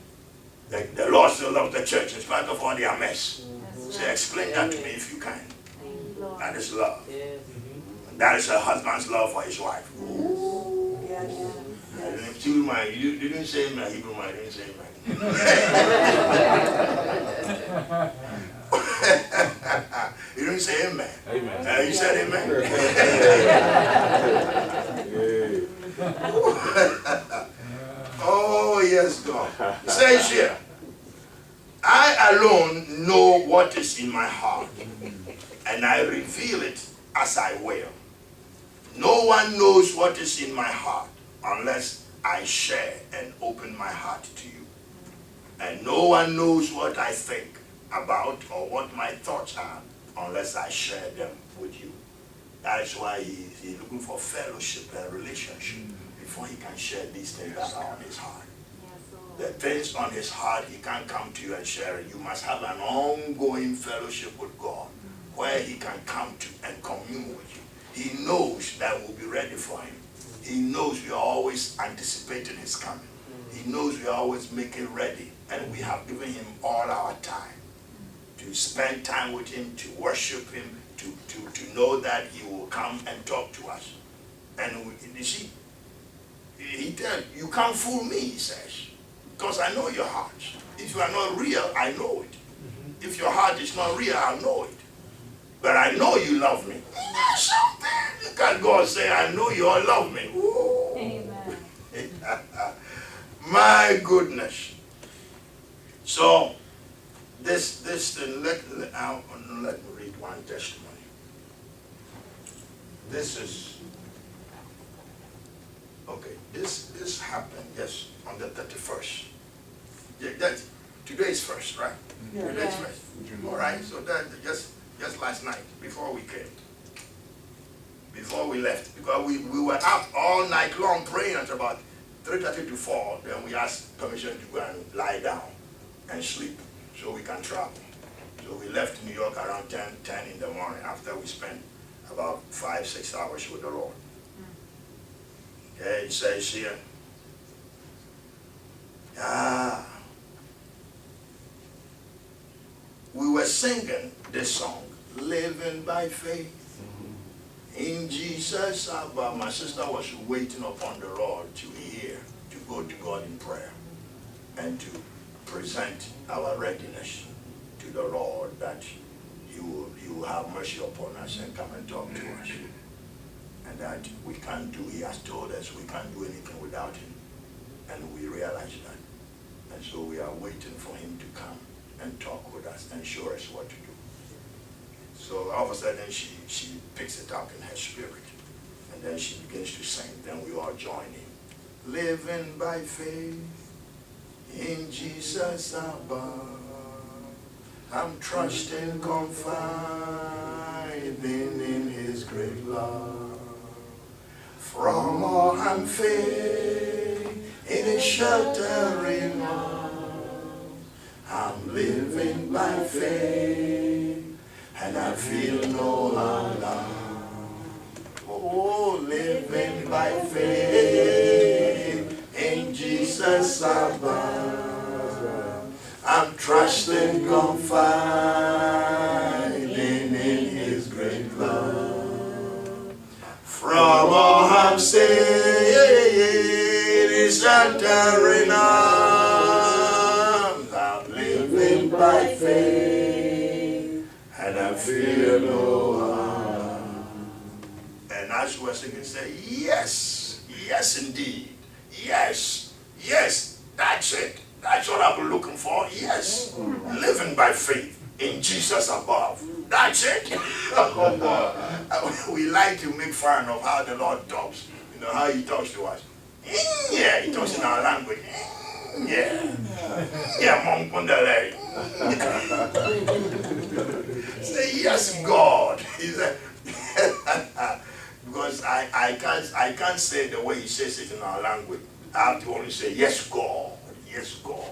The Lord still loves the church in spite of all their mess. So explain that to me if you can. That is love. Yes. And that is a husband's love for his wife. You didn't say amen, Hebrew man, you didn't say amen. You didn't say amen. Amen. You said amen. Oh, yes, God. It says here, I alone know what is in my heart, and I reveal it as I will. No one knows what is in my heart unless I share and open my heart to you. And no one knows what I think about or what my thoughts are unless I share them with you. That is why he's looking for fellowship and relationship before he can share these things that are on his heart. The things on his heart, he can't come to you and share it. You must have an ongoing fellowship with God where he can come to and commune with you. He knows that we'll be ready for him. He knows we are always anticipating his coming. He knows we are always making ready, and we have given him all our time to spend time with him, to worship him, to know that he will come and talk to us. And you see, he tells you can't fool me, he says. Because I know your heart. If you are not real, I know it. If your heart is not real, I know it. But I know you love me. That's something. Look at God say, I know you all love me. Ooh. Amen. My goodness. So, let me read one testimony. This is, okay, this happened, yes, on the 31st. Yeah, today is first, right? Yeah. Today is first. All right, so that just last night, before we came, before we left, because we were up all night long praying until about 3:30 to 4. Then we asked permission to go and lie down and sleep so we can travel. So we left New York around 10 in the morning after we spent about 5-6 hours with the Lord. Okay, it says here, we were singing this song, living by faith in Jesus. But my sister was waiting upon the Lord to hear, to go to God in prayer, and to present our readiness to the Lord, that He will have mercy upon us and come and talk to us. And that we can't do, He has told us we can't do anything without Him. And we realize that. And so we are waiting for Him to come and talk with us and show us what to do. So all of a sudden she picks it up in her spirit. And then she begins to sing. Then we all join in. Living by faith in Jesus above. I'm trusting, confiding in His great love. From all I'm faith in His sheltering arms. I'm living by faith, and I feel no alarm. Oh, living by faith in Jesus above. I'm trusting, confiding in His great love. From all I'm saved, His sheltering arms. I'm living by faith, and I fear no harm. And as we were singing, say, yes, yes indeed, yes, yes, that's it. That's what I've been looking for. Yes. Living by faith in Jesus above. That's it. We like to make fun of how the Lord talks. You know how He talks to us. Yeah, He talks in our language. Yeah. Yeah, Mom Kundale. Say, yes, God. He said, because I can't say the way He says it in our language. I have to only say, yes, God. Yes, God.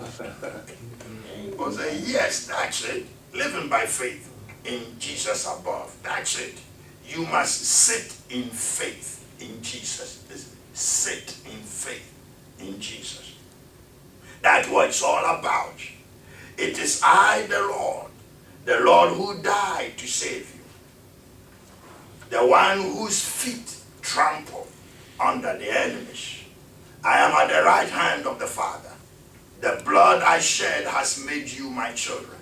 Or say, yes, that's it. Living by faith in Jesus above. That's it. You must sit in faith in Jesus. Sit in faith in Jesus. That's what it's all about. It is I, the Lord who died to save you. The one whose feet trample under the enemies. I am at the right hand of the Father. The blood I shed has made you my children.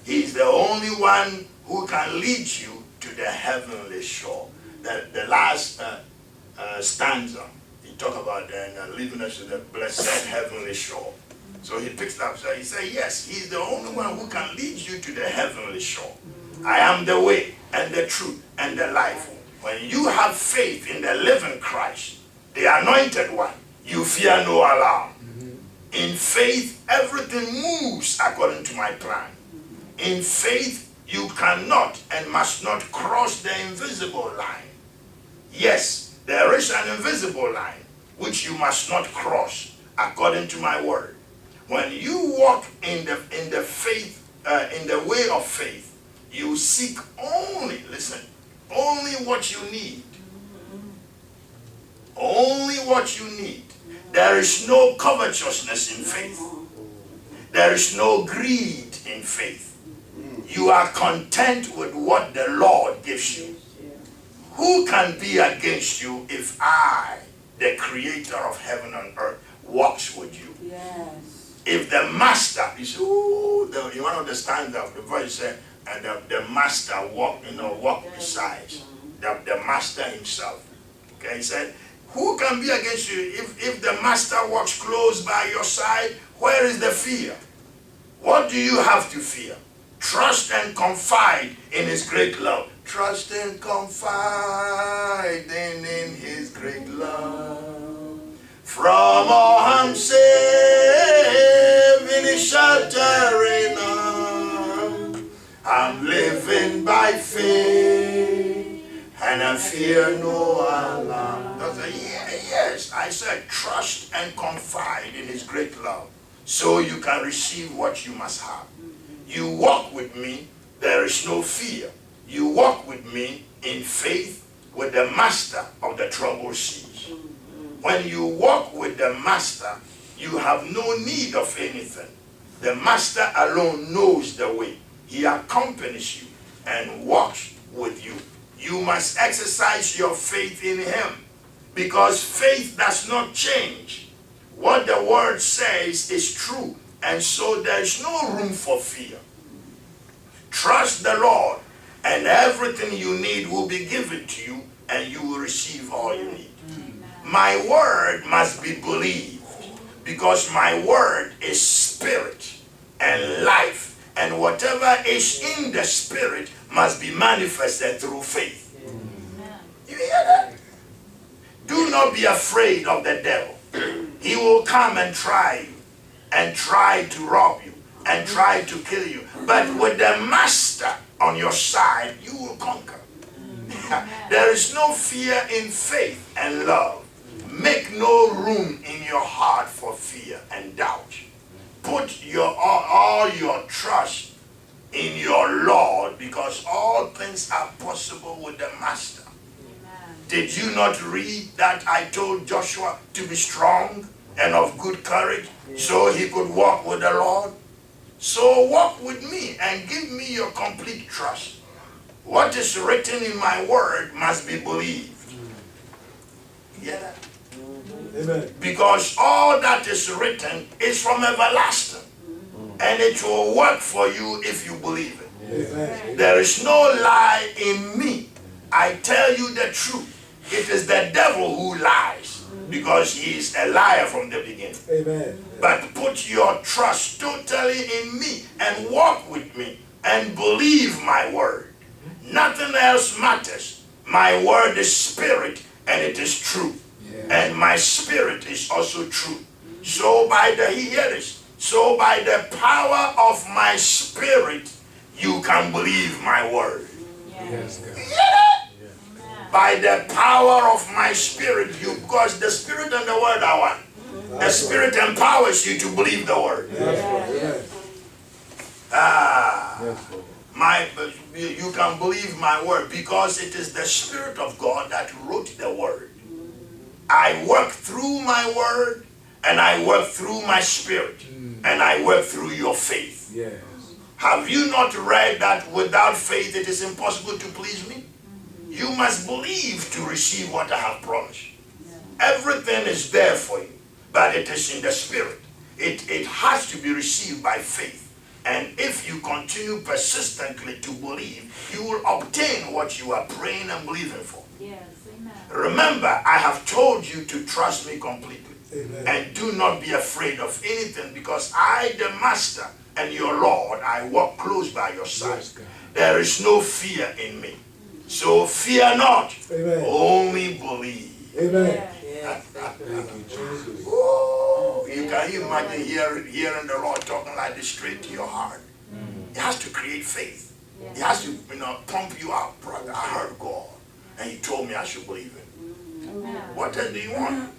He is the only one who can lead you to the heavenly shore. The last stanza, he talked about leading us to the blessed heavenly shore. So he picks it up, so he says, yes, he's the only one who can lead you to the heavenly shore. I am the way and the truth and the life. When you have faith in the living Christ, the anointed one, you fear no alarm. In faith, everything moves according to my plan. In faith, you cannot and must not cross the invisible line. Yes, there is an invisible line which you must not cross according to my word. When you walk in the faith, in the way of faith, you seek only, listen, only what you need. Only what you need. There is no covetousness in faith. There is no greed in faith. You are content with what the Lord gives you. Who can be against you if I, the creator of heaven and earth, walks with you? Yes. If the master, you see, you want to understand that the verse said, and the master walk beside the master himself. Okay, he said, who can be against you if the master walks close by your side? Where is the fear? What do you have to fear? Trust and confide in His great love. Trust and confide in His great love. From all I'm saved in His sheltering arms. I'm living by faith, and I fear no alarm. Yes, I said trust and confide in His great love, so you can receive what you must have. You walk with me, there is no fear. You walk with me in faith with the master of the troubled seas. When you walk with the master, you have no need of anything. The master alone knows the way. He accompanies you and walks with you. You must exercise your faith in him, because faith does not change. What the word says is true, and so there is no room for fear. Trust the Lord, and everything you need will be given to you, and you will receive all you need. My word must be believed, because my word is spirit and life, and whatever is in the spirit must be manifested through faith. You hear that? Do not be afraid of the devil. He will come and try you, and try to rob you, and try to kill you. But with the master on your side, you will conquer. There is no fear in faith and love. Make no room in your heart for fear and doubt. Put all your trust in your Lord, because all things are possible with the master. Did you not read that I told Joshua to be strong and of good courage so he could walk with the Lord? So walk with me and give me your complete trust. What is written in my word must be believed. Yeah. Amen. Because all that is written is from everlasting, and it will work for you if you believe it. Amen. There is no lie in me. I tell you the truth. It is the devil who lies, because he is a liar from the beginning. Amen. But put your trust totally in me and walk with me and believe my word. Nothing else matters. My word is spirit, and it is true. And my spirit is also true. So by the power of my spirit, you can believe my word. Yes, God. By the power of my spirit, because the spirit and the word are one. The spirit empowers you to believe the word. Yes. You can believe my word, because it is the Spirit of God that wrote the word. I work through my word, and I work through my spirit, and I work through your faith. Yes. Have you not read that without faith it is impossible to please me? You must believe to receive what I have promised. Everything is there for you, but it is in the spirit. It has to be received by faith. And if you continue persistently to believe, you will obtain what you are praying and believing for. Yes, amen. Remember, I have told you to trust me completely. Amen. And do not be afraid of anything, because I, the Master and your Lord, I walk close by your side. Yes, God. There is no fear in me. So fear not, Amen. only believe. Amen. Yes, thank you, Lord. Thank you, Jesus. Oh, you can imagine hearing the Lord talking like this straight to your heart. He has to create faith. He has to, pump you out, brother. I heard God, and he told me I should believe it. Amen. What else do you want?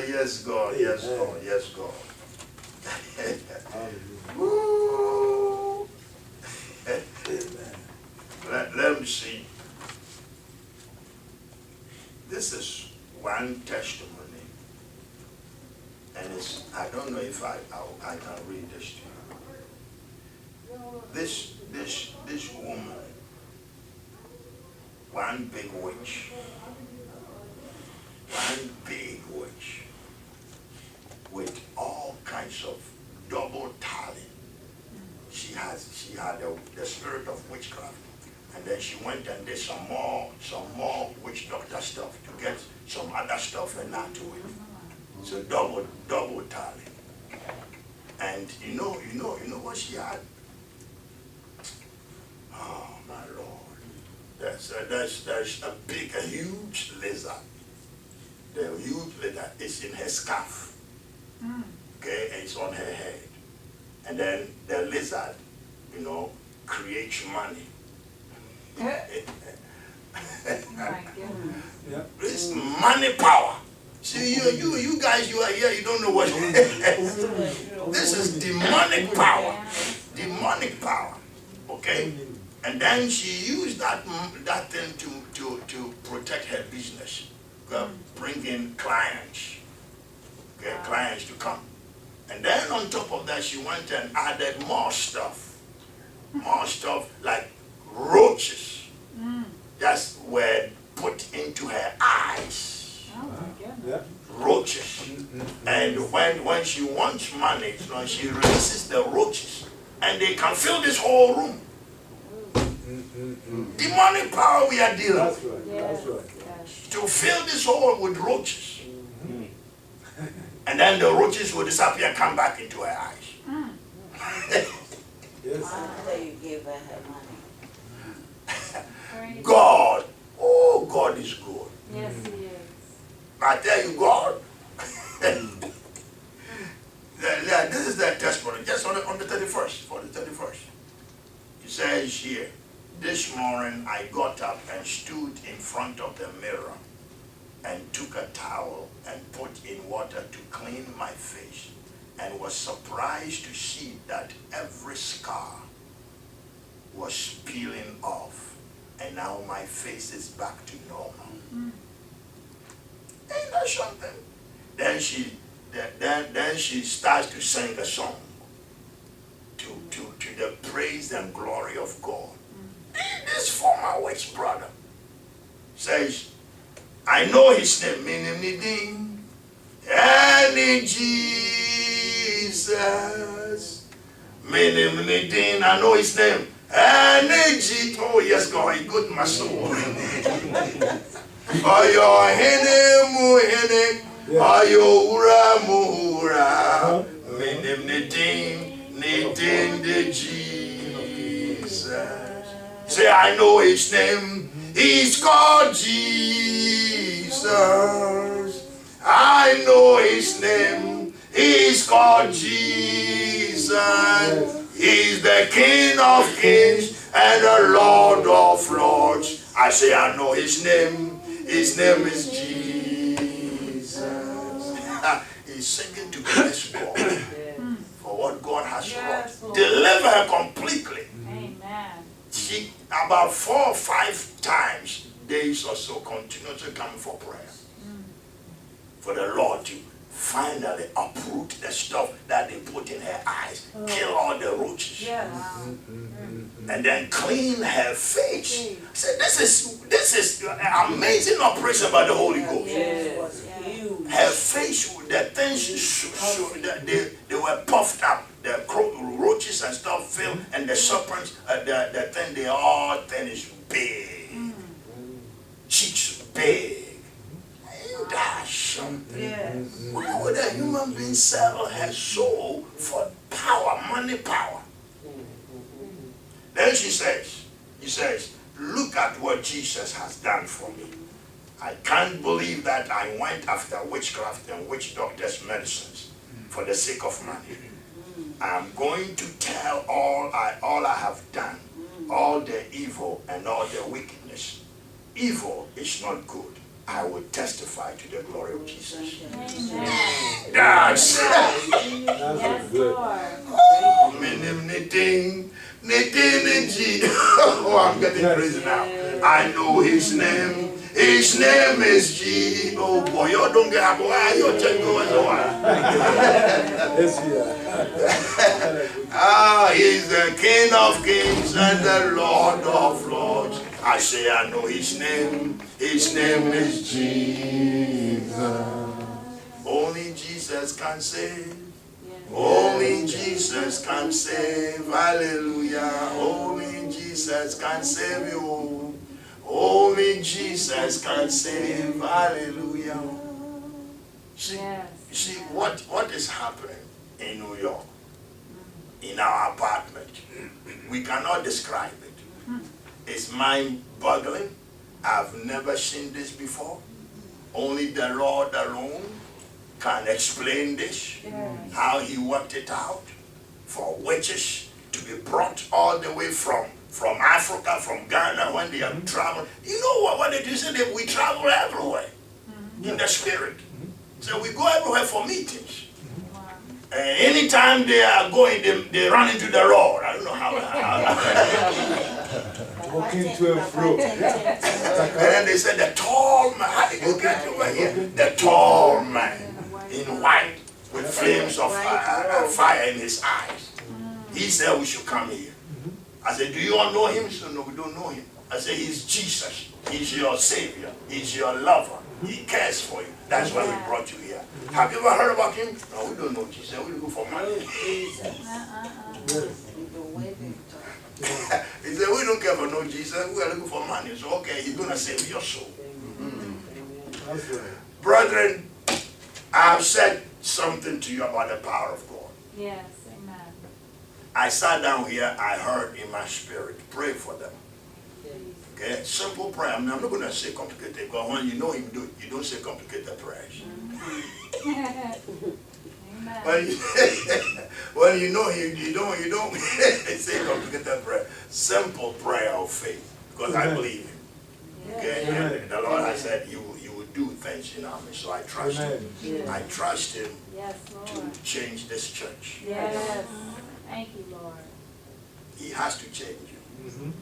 Yes, God, yes, God, yes, God. Woo. Let me see. This is one testimony, and I don't know if I can read this to you. This woman, one big witch, with all kinds of double talent. She had the spirit of witchcraft, and then she went and did some more witch doctor stuff to get some other stuff and not to it. So double talent. And you know what she had? Oh my Lord! There's a huge lizard. The huge lizard is in her scarf. Okay, and it's on her head. And then the lizard, creates money. My goodness. Yeah. It's money power. See, you guys, you are here, you don't know what this is demonic power. Demonic power. Okay? And then she used that thing to protect her business, bring in clients, get clients to come. And then on top of that, she went and added more stuff like roaches. That were put into her eyes. Oh, my goodness. Yeah. Roaches. And when she wants money, she releases the roaches, and they can fill this whole room. Demonic power we are dealing That's with. right. Yes, That's right. yes. To fill this hole with roaches. And then the roaches will disappear and come back into her eyes. Yes. After you gave her her money. Praise God, oh, God is good. Yes, he is. I tell you, God. This is the testimony, just on the 31st, for the 31st. He says here, this morning I got up and stood in front of the mirror and took a towel and put in water to clean my face, and was surprised to see that every scar was peeling off, and now my face is back to normal. Ain't that something? Then she starts to sing a song to the praise and glory of God. This former witch brother says, I know his name, meaning any Jesus. Meaning, I know his name. Any oh yes, God, he good my soul. Ayo hene mu hene, ayo ura mu ura. Meaning the Jesus. Say, I know his name. He's called Jesus. I know his name. He's called Jesus. He's the King of Kings and the Lord of Lords. I say, I know his name. His name is Jesus. He's singing to bless God for what God has wrought. Deliver her completely. Amen. She, about 4 or 5 times, days or so, continuously coming for prayer. For the Lord to finally uproot the stuff that they put in her eyes, kill all the roaches, and then clean her face. I said, this is an amazing operation by the Holy Ghost. It was huge. Her face, the things, they were puffed up. The roaches and stuff filled, and the serpents, the thing, they all thing is big. Cheeks big. Ain't that something? Yes. Why would a human being sell her soul for power, money power? Then he says, look at what Jesus has done for me. I can't believe that I went after witchcraft and witch doctors' medicines for the sake of money. I'm going to tell all I have done, all the evil and all the wickedness. Evil is not good. I will testify to the glory of Jesus. Amen. That's Yes, good. Lord. Oh, I'm getting crazy now. I know his name. His name is G. Oh boy, you don't get up. Why you take going on? Yes, yeah. Ah, he's the King of Kings and the Lord of Lords. I say I know his name. His name is Jesus. Only Jesus can save. Only Jesus can save. Hallelujah. Only Jesus can save you. Only Jesus can save. Hallelujah. See, Yes. you see what is happening in New York, in our apartment. We cannot describe it. It's mind-boggling. I've never seen this before. Only the Lord alone can explain this, Yes. how he worked it out for witches to be brought all the way from Africa, from Ghana, when they have traveled. You know what they do? Say that we travel everywhere in the spirit. So we go everywhere for meetings. Anytime they are going, they run into the Lord. I don't know how. walking to and fro. And then they said the tall man. How did you get over here? The tall man in white with flames of fire in his eyes. He said we should come here. I said, do you all know him? He said, no, we don't know him. I said, he's Jesus. He's your savior. He's your lover. He cares for you. That's why we brought you here. Have you ever heard about him? No, we don't know Jesus. We look for money. He said, we don't care for no Jesus. We are looking for money. So, okay, he's going to save your soul. Brethren, I have said something to you about the power of God. Yes, amen. I sat down here, I heard in my spirit, pray for them. Okay, simple prayer. I'm not going to say complicated, because when you know him, you don't say complicated prayers. When you know him, you don't say complicated prayer. Simple prayer of faith, because I believe him. Okay, and the Lord has said you will do things in our midst, so I trust him. I trust him to change this church. Yes. Thank you, Lord. He has to change you.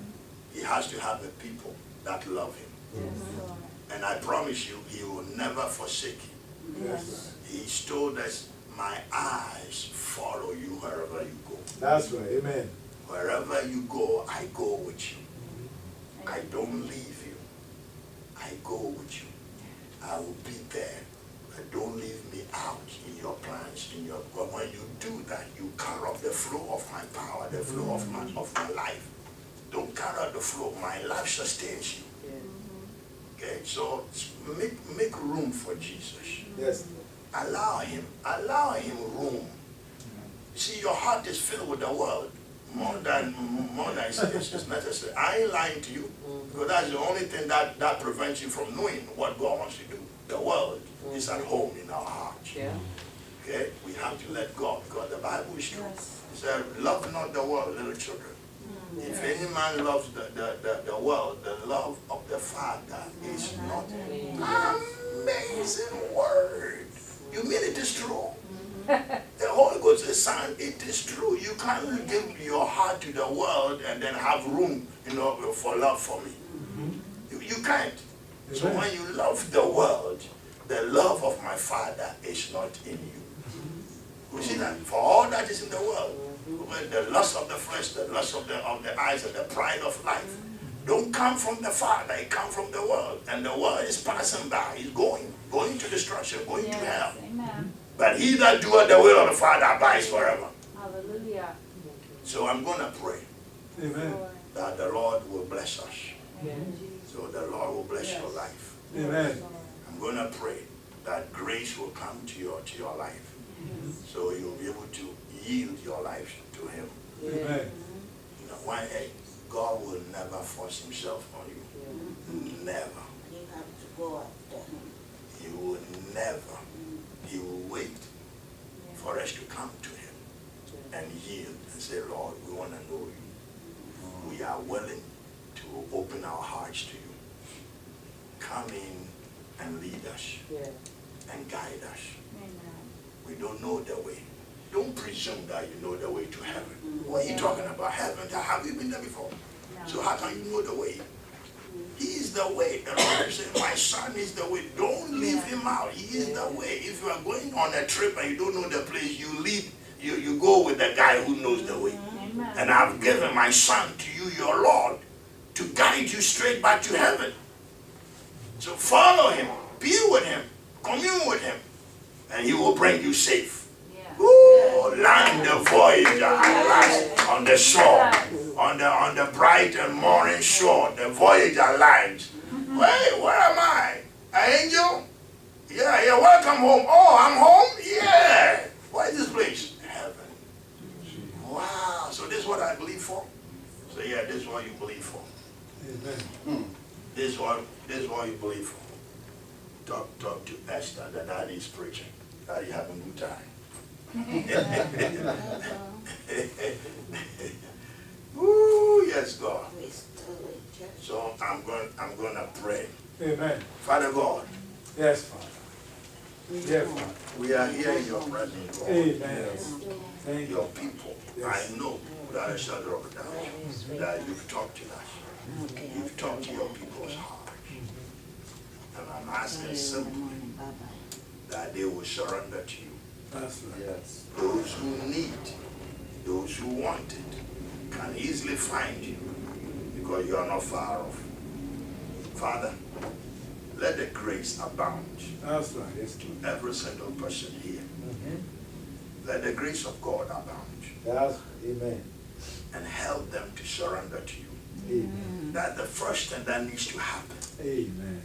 He has to have the people that love him. Yes, Lord. And I promise you, he will never forsake you. Yes. He's told us, my eyes follow you wherever you go. That's right. Amen. Wherever you go, I go with you. I don't leave you. I go with you. I will be there. But don't leave me out in your plans. But when you do that, you cut off the flow of my power, the flow of my life. Don't cut out the flow. My life sustains you. Okay, so make room for Jesus. Yes. Allow him room. See, your heart is filled with the world more than is necessary. I ain't lying to you, because that's the only thing that prevents you from knowing what God wants to do. The world is at home in our hearts. Okay, we have to let God, because the Bible is true. It said, love not the world, little children. If any man loves the world, the love of the Father is not. Amazing word. You mean it is true? The Holy Ghost is saying it is true. You can't give your heart to the world and then have room, for love for me. You can't. So when you love the world, the love of my Father is not in you. You see that? For all that is in the world, the lust of the flesh, the lust of the eyes, and the pride of life, don't come from the Father, it comes from the world. And the world is passing by, it's going to destruction, going to hell. Amen. But he that doeth the will of the Father abides forever. Hallelujah. So I'm going to pray that the Lord will bless us. So the Lord will bless your life. Amen. I'm going to pray that grace will come to your life. So you'll be able to yield your life to him. Amen. God will never force himself on you. Never. You have to go after him. He will never. He will wait for us to come to him and yield and say, Lord, we want to know you. We are willing to open our hearts to you. Come in and lead us and guide us. We don't know the way. Don't presume that you know the way to heaven. What are you talking about? Heaven? Have you been there before? No. So how can you know the way? He is the way. The Lord said, my son is the way. Don't leave him out. He is the way. If you are going on a trip and you don't know the place, you go with the guy who knows the way. Amen. And I've given my son to you, your Lord, to guide you straight back to heaven. So follow him, be with him, commune with him, and he will bring you safe. Ooh, land the voyage at last on the shore, on the bright and morning shore. The voyage lands. Wait, where am I? An angel? Yeah, welcome home. Oh, I'm home? Yeah. What is this place? Heaven. Wow, so this is what I believe for? So yeah, this is what you believe for. Amen. This is what you believe for. Talk to Esther, the daddy is preaching. Daddy having a good time. Ooh, yes, God. So I'm going to pray. Amen. Father God. Yes, Father. Yes, Father. We are here in your presence, Lord. Amen. Thank Your you. people. Yes. I know without a shadow of a doubt that you've talked to us. Okay, You've talked to your people's hearts. And I'm asking simply that they will surrender to you. That's right. Yes. Those who need, those who want it, can easily find you because you are not far off. Father, let the grace abound That's right. It's to true. every single person here. Let the grace of God abound That's, amen. and help them to surrender to you. Amen. That's the first thing that needs to happen. Amen.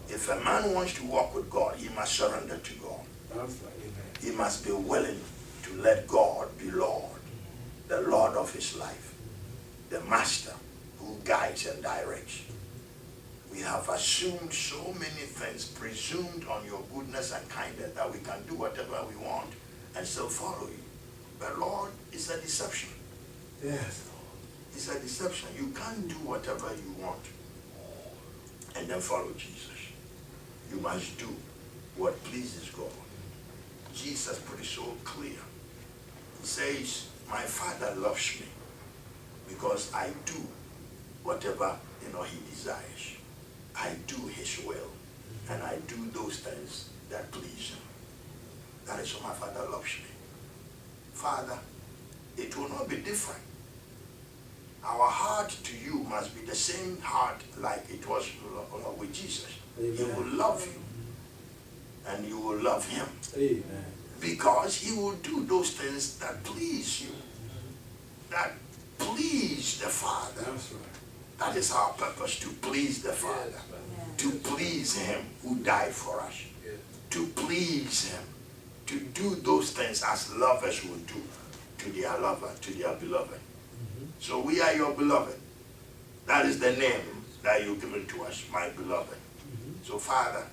If a man wants to walk with God, he must surrender to God. That's right. Amen. He must be willing to let God be Lord, the Lord of his life, the master who guides and directs. We have assumed so many things, presumed on your goodness and kindness that we can do whatever we want and still follow you. But Lord, it's a deception. Yes. It's a deception. You can't do whatever you want and then follow Jesus. You must do what pleases God. Jesus put it so clear. He says, my Father loves me because I do whatever he desires. I do his will, and I do those things that please him. That is why my Father loves me. Father, it will not be different. Our heart to you must be the same heart like it was with Jesus. Amen. He will love you, and you will love him. Amen. Because he will do those things that please you, that please the Father. That's right. That is our purpose, to please the Father, to please him who died for us, to please him, to do those things as lovers would do to their lover, to their beloved. So we are your beloved. That is the name that you've given to us, my beloved. So Father,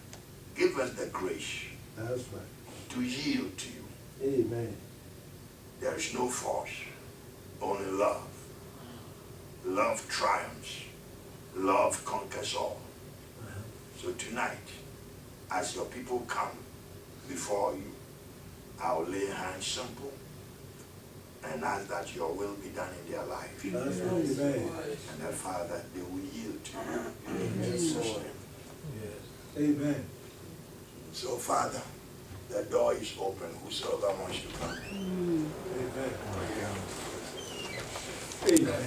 give us the grace That's right. to yield to you. Amen. There is no force, only love. Love triumphs. Love conquers all. So tonight, as your people come before you, I will lay hands simple and ask that your will be done in their life. That's right. Amen. And that, Father, they will yield to you in Jesus' name. Amen. So, Father, the door is open. Whosoever wants to come. Amen. Amen.